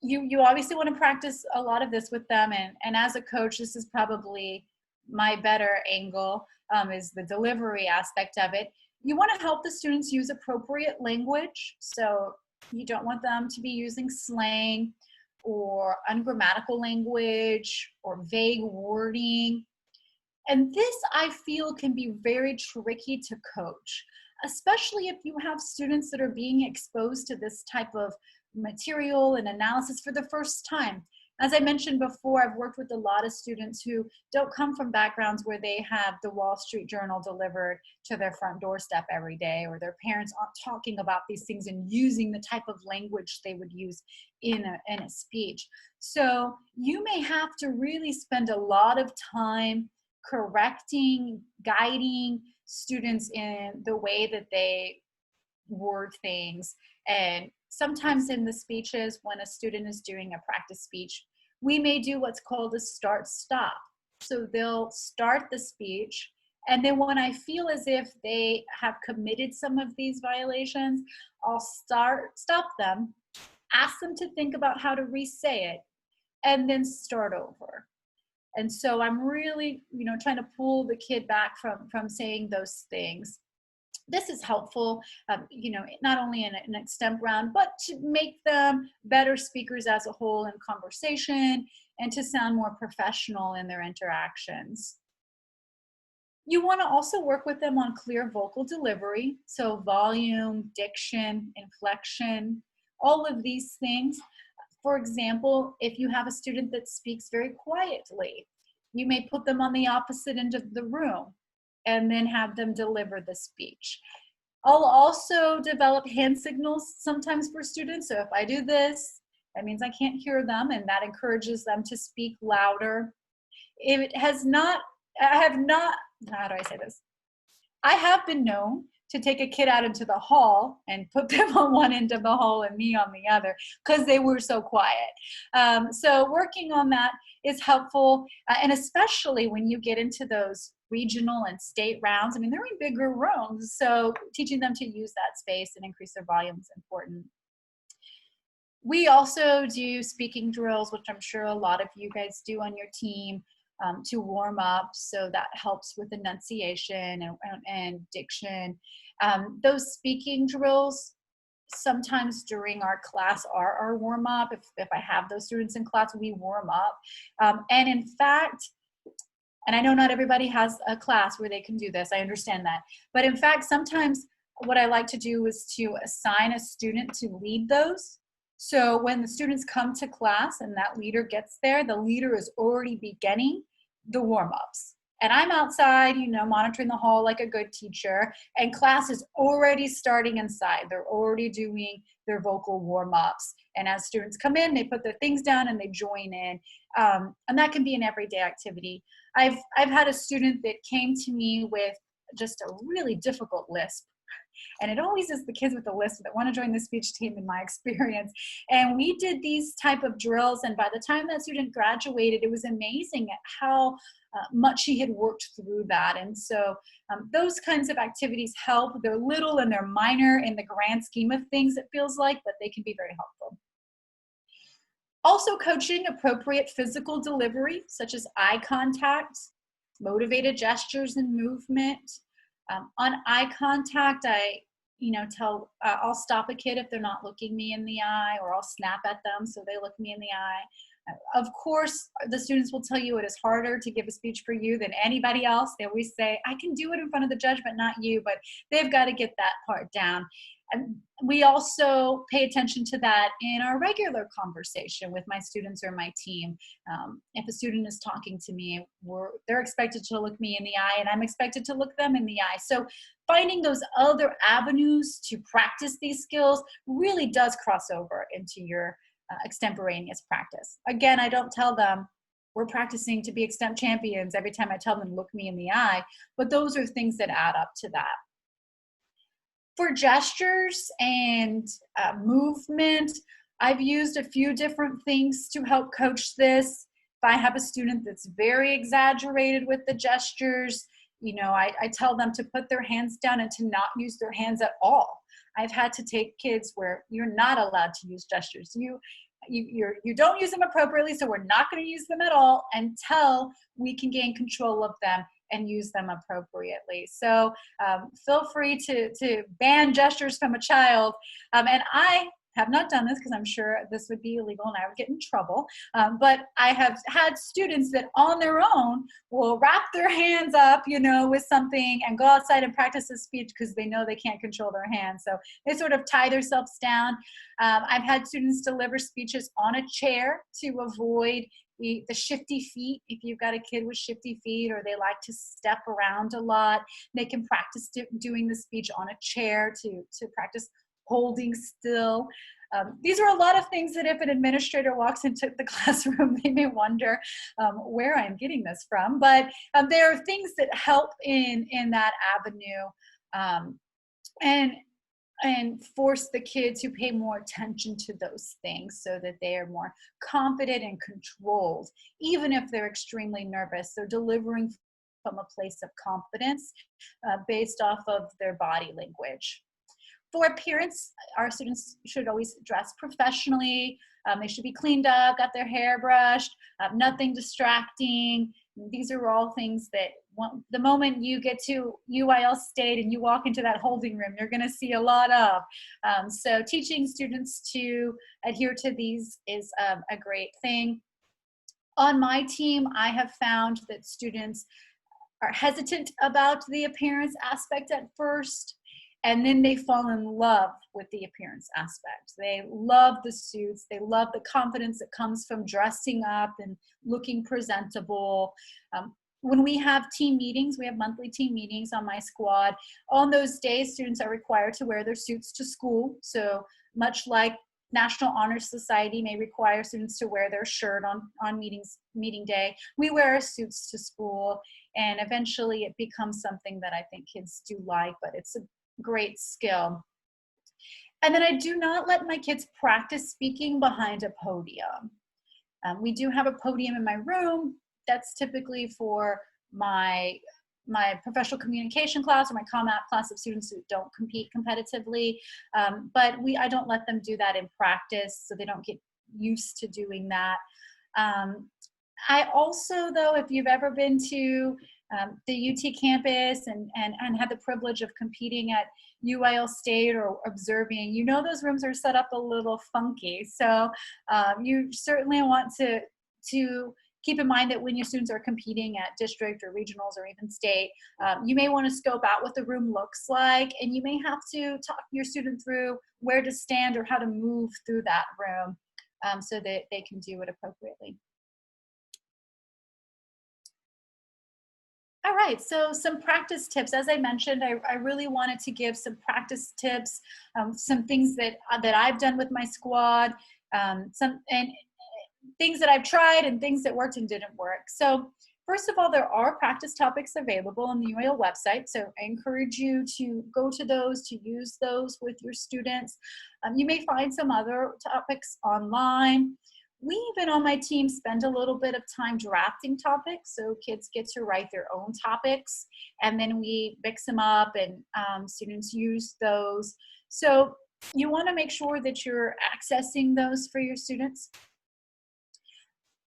Speaker 2: you obviously want to practice a lot of this with them. And as a coach, this is probably my better angle, is the delivery aspect of it. You want to help the students use appropriate language. So you don't want them to be using slang or ungrammatical language or vague wording. And this, I feel, can be very tricky to coach, especially if you have students that are being exposed to this type of material and analysis for the first time. As I mentioned before, I've worked with a lot of students who don't come from backgrounds where they have the Wall Street Journal delivered to their front doorstep every day, or their parents aren't talking about these things and using the type of language they would use in a speech. So you may have to really spend a lot of time correcting, guiding students in the way that they word things. And sometimes in the speeches, when a student is doing a practice speech, we may do what's called a start-stop. So they'll start the speech, and then when I feel as if they have committed some of these violations, I'll stop them, ask them to think about how to re-say it, and then start over. And so I'm really, trying to pull the kid back from saying those things. This is helpful, not only in an extemp round, but to make them better speakers as a whole in conversation and to sound more professional in their interactions. You want to also work with them on clear vocal delivery, so volume, diction, inflection, all of these things. For example, if you have a student that speaks very quietly, you may put them on the opposite end of the room and then have them deliver the speech. I'll also develop hand signals sometimes for students. So if I do this, that means I can't hear them, and that encourages them to speak louder. How do I say this? I have been known to take a kid out into the hall and put them on one end of the hall and me on the other because they were so quiet. So working on that is helpful, and especially when you get into those regional and state rounds. I mean, they're in bigger rooms, so teaching them to use that space and increase their volume is important. We also do speaking drills, which I'm sure a lot of you guys do on your team, to warm up, so that helps with enunciation and diction. Those speaking drills sometimes during our class are our warm up. If I have those students in class, we warm up. And in fact, and I know not everybody has a class where they can do this, I understand that. But in fact, sometimes what I like to do is to assign a student to lead those. So when the students come to class and that leader gets there, the leader is already beginning the warm-ups. And I'm outside, monitoring the hall like a good teacher, and class is already starting inside. They're already doing their vocal warm-ups. And as students come in, they put their things down and they join in. And that can be an everyday activity. I've had a student that came to me with just a really difficult lisp. And it always is the kids with the lisp that want to join the speech team, in my experience. And we did these type of drills, and by the time that student graduated, it was amazing at how much he had worked through that. And so those kinds of activities help. They're little and they're minor in the grand scheme of things, it feels like, but they can be very helpful. Also coaching appropriate physical delivery, such as eye contact, motivated gestures and movement. On eye contact, I'll stop a kid if they're not looking me in the eye, or I'll snap at them so they look me in the eye. Of course, the students will tell you it is harder to give a speech for you than anybody else. They always say, I can do it in front of the judge, but not you, but they've got to get that part down. And we also pay attention to that in our regular conversation with my students or my team. If a student is talking to me, they're expected to look me in the eye, and I'm expected to look them in the eye. So finding those other avenues to practice these skills really does cross over into your extemporaneous practice. Again, I don't tell them we're practicing to be extemp champions every time I tell them look me in the eye, but those are things that add up to that. For gestures and movement, I've used a few different things to help coach this. If I have a student that's very exaggerated with the gestures, I tell them to put their hands down and to not use their hands at all. I've had to take kids where you're not allowed to use gestures. You don't use them appropriately, so we're not going to use them at all until we can gain control of them and use them appropriately. So feel free to ban gestures from a child. And I have not done this because I'm sure this would be illegal and I would get in trouble. But I have had students that on their own will wrap their hands up, with something and go outside and practice a speech because they know they can't control their hands. So they sort of tie themselves down. I've had students deliver speeches on a chair to avoid the shifty feet. If you've got a kid with shifty feet or they like to step around a lot, they can practice doing the speech on a chair to practice holding still. These are a lot of things that if an administrator walks into the classroom, they may wonder where I'm getting this from. But there are things that help in that avenue and force the kids to pay more attention to those things so that they are more confident and controlled, even if they're extremely nervous. They're delivering from a place of confidence based off of their body language. For appearance, our students should always dress professionally. They should be cleaned up, got their hair brushed, nothing distracting. These are all things that the moment you get to UIL State and you walk into that holding room, you're going to see a lot of. So teaching students to adhere to these is a great thing. On my team, I have found that students are hesitant about the appearance aspect at first, and then they fall in love with the appearance aspect. They love the suits. They love the confidence that comes from dressing up and looking presentable. When we have team meetings, we have monthly team meetings on my squad. On those days, students are required to wear their suits to school. So much like National Honor Society may require students to wear their shirt on meeting day, we wear our suits to school, and eventually it becomes something that I think kids do like, but it's a great skill. And then I do not let my kids practice speaking behind a podium. We do have a podium in my room. That's typically for my professional communication class or my commat class of students who don't compete competitively. But I don't let them do that in practice, so they don't get used to doing that. I also, though, if you've ever been to the UT campus and had the privilege of competing at UIL State or observing, those rooms are set up a little funky. So you certainly want to keep in mind that when your students are competing at district or regionals or even state, you may want to scope out what the room looks like, and you may have to talk your student through where to stand or how to move through that room so that they can do it appropriately. All right, so some practice tips. As I mentioned, I really wanted to give some practice tips, some things that I've done with my squad, and things that I've tried and things that worked and didn't work. So first of all, there are practice topics available on the UIL website. So I encourage you to go to those, to use those with your students. You may find some other topics online. We even on my team spend a little bit of time drafting topics, so kids get to write their own topics, and then we mix them up and students use those. So you want to make sure that you're accessing those for your students.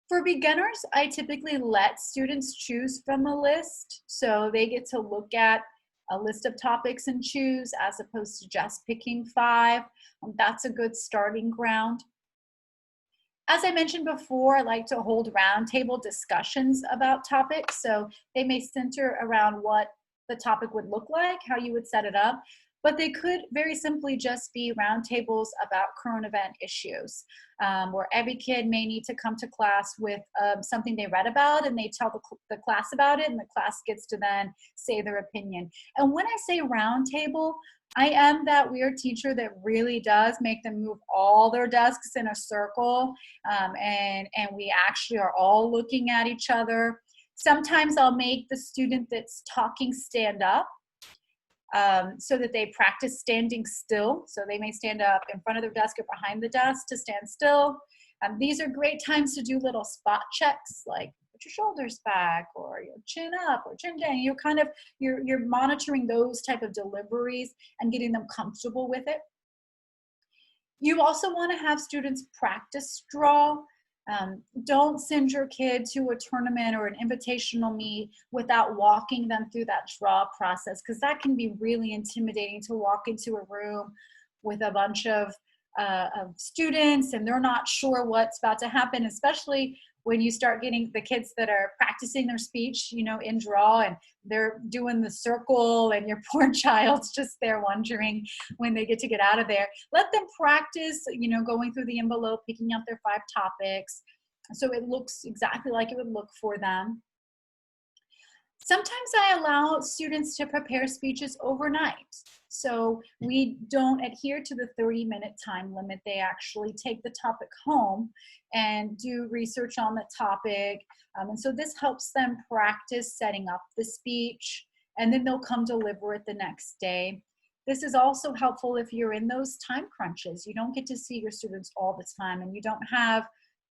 Speaker 2: For beginners, I typically let students choose from a list, so they get to look at a list of topics and choose as opposed to just picking 5. That's a good starting ground. As I mentioned before, I like to hold roundtable discussions about topics. So they may center around what the topic would look like, how you would set it up, but they could very simply just be roundtables about current event issues, where every kid may need to come to class with something they read about, and they tell the class about it, and the class gets to then say their opinion. And when I say roundtable, I am that weird teacher that really does make them move all their desks in a circle, and we actually are all looking at each other. Sometimes I'll make the student that's talking stand up, so that they practice standing still. So they may stand up in front of their desk or behind the desk to stand still. These are great times to do little spot checks, like put your shoulders back, or your chin up, or chin down. You're monitoring those type of deliveries and getting them comfortable with it. You also want to have students practice draw. Don't send your kid to a tournament or an invitational meet without walking them through that draw process, because that can be really intimidating to walk into a room with a bunch of students and they're not sure what's about to happen, especially when you start getting the kids that are practicing their speech, in draw, and they're doing the circle, and your poor child's just there wondering when they get out of there. Let them practice, going through the envelope, picking out their 5 topics, so it looks exactly like it would look for them. Sometimes I allow students to prepare speeches overnight. So we don't adhere to the 30-minute time limit. They actually take the topic home and do research on the topic. And so this helps them practice setting up the speech, and then they'll come deliver it the next day. This is also helpful if you're in those time crunches. You don't get to see your students all the time, and you don't have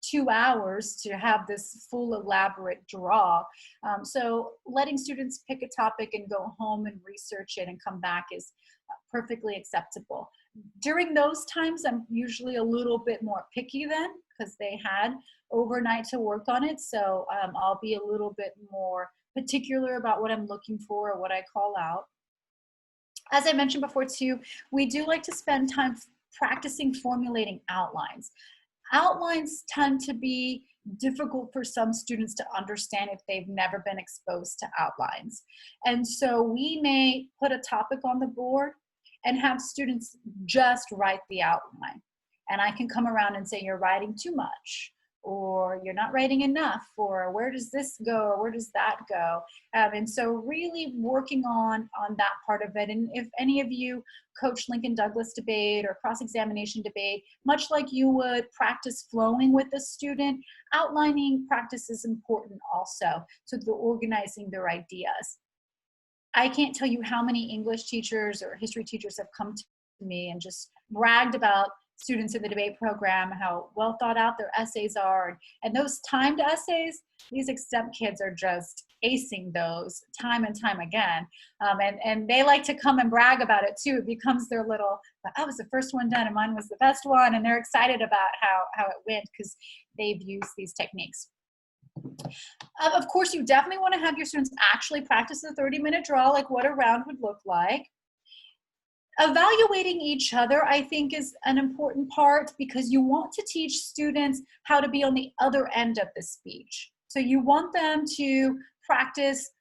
Speaker 2: 2 hours to have this full elaborate draw. So letting students pick a topic and go home and research it and come back is perfectly acceptable. During those times, I'm usually a little bit more picky then, because they had overnight to work on it. So I'll be a little bit more particular about what I'm looking for or what I call out. As I mentioned before too, we do like to spend time practicing formulating outlines. Outlines tend to be difficult for some students to understand if they've never been exposed to outlines. And so we may put a topic on the board and have students just write the outline. And I can come around and say, you're writing too much, or you're not writing enough, or where does this go, or where does that go? And so really working on that part of it. And if any of you coach Lincoln Douglas debate or cross-examination debate, much like you would practice flowing with the student, outlining practice is important also, so they're organizing their ideas. I can't tell you how many English teachers or history teachers have come to me and just bragged about students in the debate program, how well thought out their essays are. And those timed essays, these Extemp kids are just acing those time and time again. And they like to come and brag about it too. It becomes their little, I was the first one done and mine was the best one. And they're excited about how it went because they've used these techniques. Of course, you definitely want to have your students actually practice the 30-minute draw, like what a round would look like. Evaluating each other, I think, is an important part, because you want to teach students how to be on the other end of the speech. So you want them to practice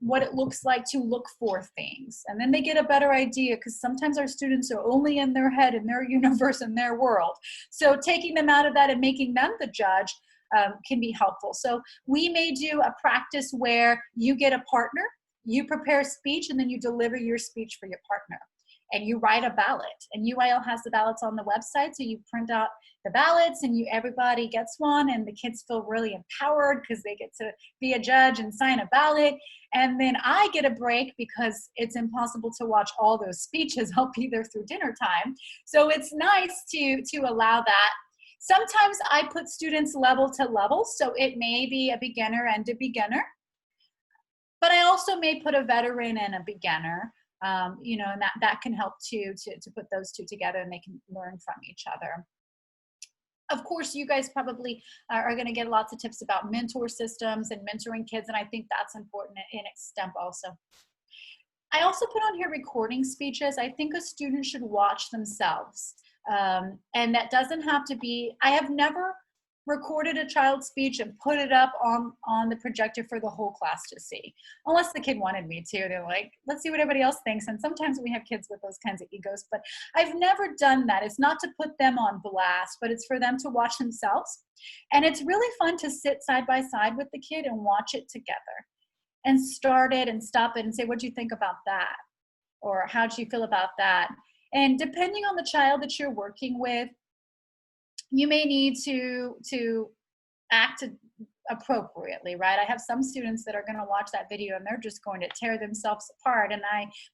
Speaker 2: what it looks like to look for things. And then they get a better idea, because sometimes our students are only in their head, in their universe, in their world. So taking them out of that and making them the judge can be helpful. So we may do a practice where you get a partner, you prepare a speech, and then you deliver your speech for your partner. And you write a ballot, and UIL has the ballots on the website, so you print out the ballots and everybody gets one, and the kids feel really empowered because they get to be a judge and sign a ballot. And then I get a break because it's impossible to watch all those speeches. I'll be there through dinner time. So it's nice to allow that. Sometimes I put students level to level, so it may be a beginner and a beginner. But I also may put a veteran and a beginner. And that can help too, to put those two together, and they can learn from each other. Of course, you guys probably are going to get lots of tips about mentor systems and mentoring kids, and I think that's important in Extemp also. I also put on here recording speeches. I think a student should watch themselves. And that doesn't have to be, I have never recorded a child's speech and put it up on the projector for the whole class to see, unless the kid wanted me to. They're like, let's see what everybody else thinks. And sometimes we have kids with those kinds of egos, but I've never done that. It's not to put them on blast, but it's for them to watch themselves. And it's really fun to sit side by side with the kid and watch it together and start it and stop it and say, what do you think about that? Or how do you feel about that? And depending on the child that you're working with, you may need to act appropriately, right? I have some students that are going to watch that video and they're just going to tear themselves apart. And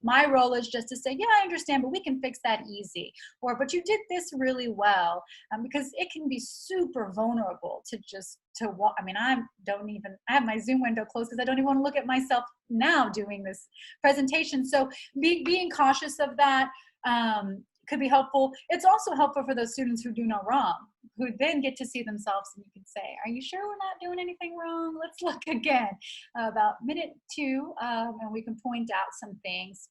Speaker 2: my role is just to say, yeah, I understand, but we can fix that easy. Or, but you did this really well, because it can be super vulnerable to watch. I mean, I have my Zoom window closed because I don't even want to look at myself now doing this presentation. So being cautious of that, could be helpful. It's also helpful for those students who do no wrong, who then get to see themselves and you can say, are you sure we're not doing anything wrong? Let's look again. About minute 2, and we can point out some things.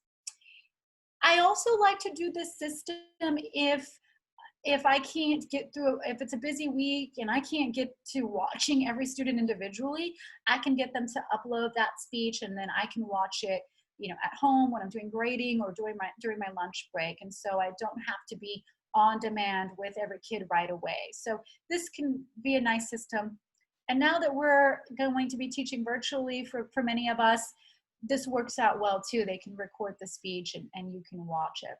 Speaker 2: I also like to do this system if I can't get through, if it's a busy week and I can't get to watching every student individually, I can get them to upload that speech and then I can watch it, at home when I'm doing grading or during my lunch break. And so I don't have to be on demand with every kid right away. So this can be a nice system. And now that we're going to be teaching virtually for many of us, this works out well too. They can record the speech and you can watch it.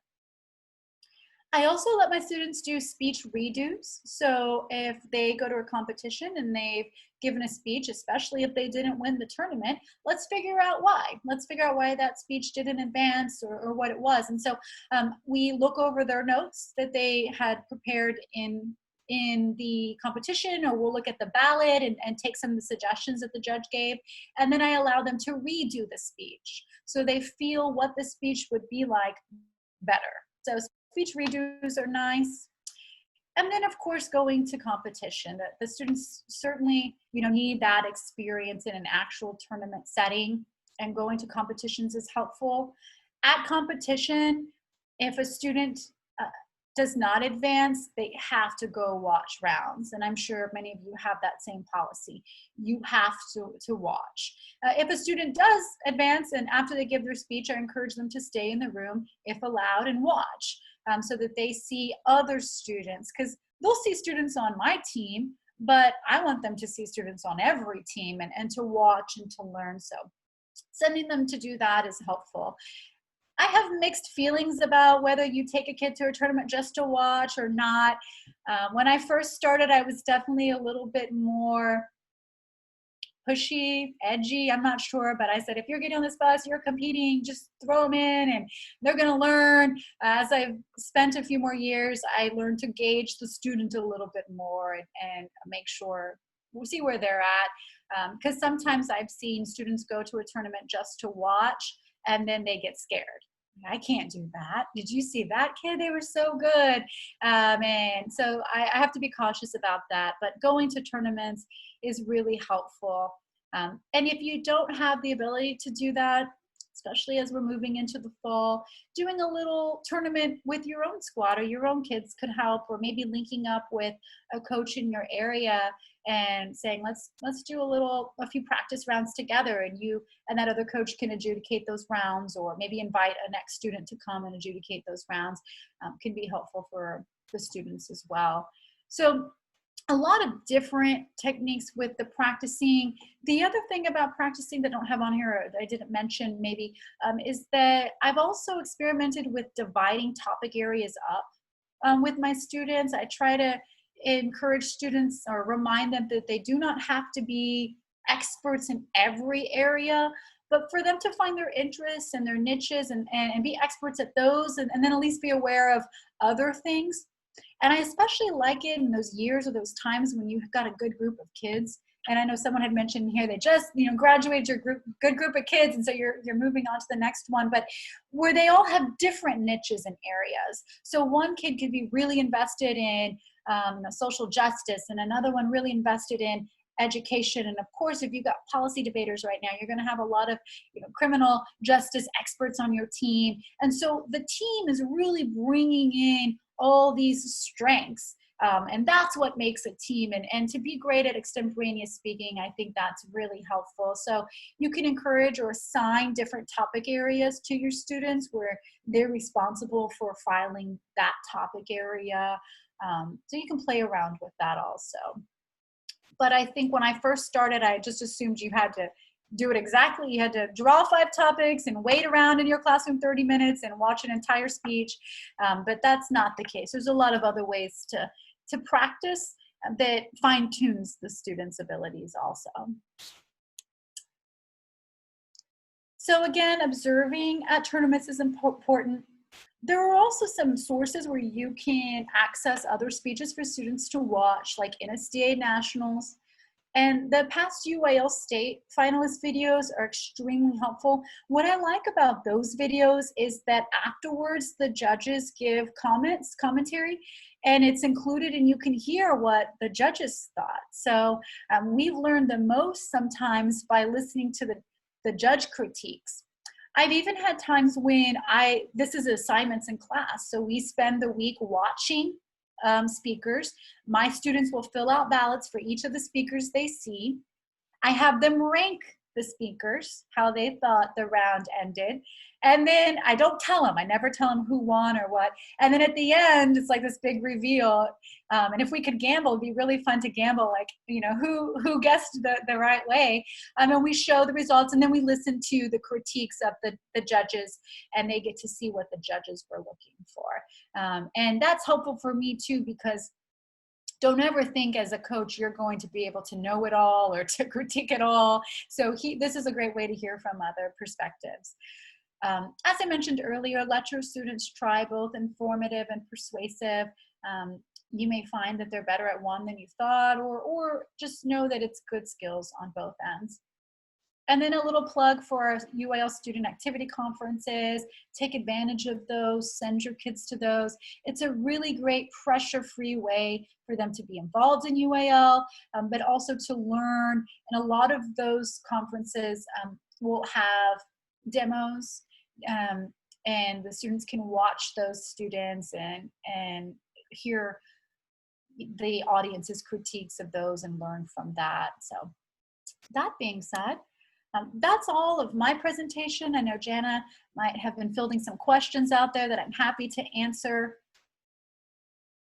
Speaker 2: I also let my students do speech redos. So if they go to a competition and they've given a speech, especially if they didn't win the tournament, let's figure out why. Let's figure out why that speech didn't advance or what it was. And so we look over their notes that they had prepared in the competition, or we'll look at the ballot and take some of the suggestions that the judge gave. And then I allow them to redo the speech so they feel what the speech would be like better. So speech redos are nice. And then of course going to competition. The students certainly need that experience in an actual tournament setting, and going to competitions is helpful. At competition, if a student does not advance, they have to go watch rounds. And I'm sure many of you have that same policy. You have to watch. If a student does advance and after they give their speech, I encourage them to stay in the room if allowed and watch, so that they see other students, because they'll see students on my team, but I want them to see students on every team and to watch and to learn. So sending them to do that is helpful. I have mixed feelings about whether you take a kid to a tournament just to watch or not. When I first started, I was definitely a little bit more pushy, edgy, I'm not sure, but I said, if you're getting on this bus, you're competing, just throw them in and they're gonna learn. As I've spent a few more years, I learned to gauge the student a little bit more and make sure, we'll see where they're at. Because sometimes I've seen students go to a tournament just to watch and then they get scared. I can't do that. Did you see that kid? They were so good. And so I have to be cautious about that. But going to tournaments is really helpful. And if you don't have the ability to do that, especially as we're moving into the fall, doing a little tournament with your own squad or your own kids could help, or maybe linking up with a coach in your area and saying, let's do a few practice rounds together, and you and that other coach can adjudicate those rounds, or maybe invite a next student to come and adjudicate those rounds. Can be helpful for the students as well. So a lot of different techniques with the practicing. The other thing about practicing that I don't have on here, or I didn't mention maybe, is that I've also experimented with dividing topic areas up with my students. I try to encourage students or remind them that they do not have to be experts in every area, but for them to find their interests and their niches and be experts at those, and then at least be aware of other things. And I especially like it in those years or those times when you've got a good group of kids. And I know someone had mentioned here, they just graduated your good group of kids, and so you're moving on to the next one, but where they all have different niches and areas. So one kid could be really invested in social justice, and another one really invested in education. And of course, if you've got policy debaters right now, you're going to have a lot of criminal justice experts on your team. And so the team is really bringing in all these strengths. And that's what makes a team. And to be great at extemporaneous speaking, I think that's really helpful. So you can encourage or assign different topic areas to your students where they're responsible for filing that topic area. So you can play around with that also. But I think when I first started, I just assumed you had to do it exactly. You had to draw 5 topics and wait around in your classroom 30 minutes and watch an entire speech. But that's not the case. There's a lot of other ways to practice that fine-tunes the students' abilities also. So again, observing at tournaments is important. There are also some sources where you can access other speeches for students to watch, like NSDA Nationals. And the past UIL State finalist videos are extremely helpful. What I like about those videos is that afterwards the judges give commentary, and it's included and you can hear what the judges thought. So we've learned the most sometimes by listening to the judge critiques. I've even had times when this is assignments in class, so we spend the week watching speakers. My students will fill out ballots for each of the speakers they see. I have them rank the speakers, how they thought the round ended. And then I don't tell them, I never tell them who won or what. And then at the end, it's like this big reveal. And if we could gamble, it'd be really fun to gamble, like, who guessed the right way. And we show the results, and then we listen to the critiques of the judges, and they get to see what the judges were looking for. And that's helpful for me too, because don't ever think as a coach you're going to be able to know it all or to critique it all. So this is a great way to hear from other perspectives. As I mentioned earlier, let your students try both informative and persuasive. You may find that they're better at one than you thought, or just know that it's good skills on both ends. And then a little plug for our UIL student activity conferences. Take advantage of those, send your kids to those. It's a really great pressure-free way for them to be involved in UIL, but also to learn. And a lot of those conferences will have demos, and the students can watch those students and hear the audience's critiques of those and learn from that. So that being said, that's all of my presentation. I know Jana might have been fielding some questions out there that I'm happy to answer.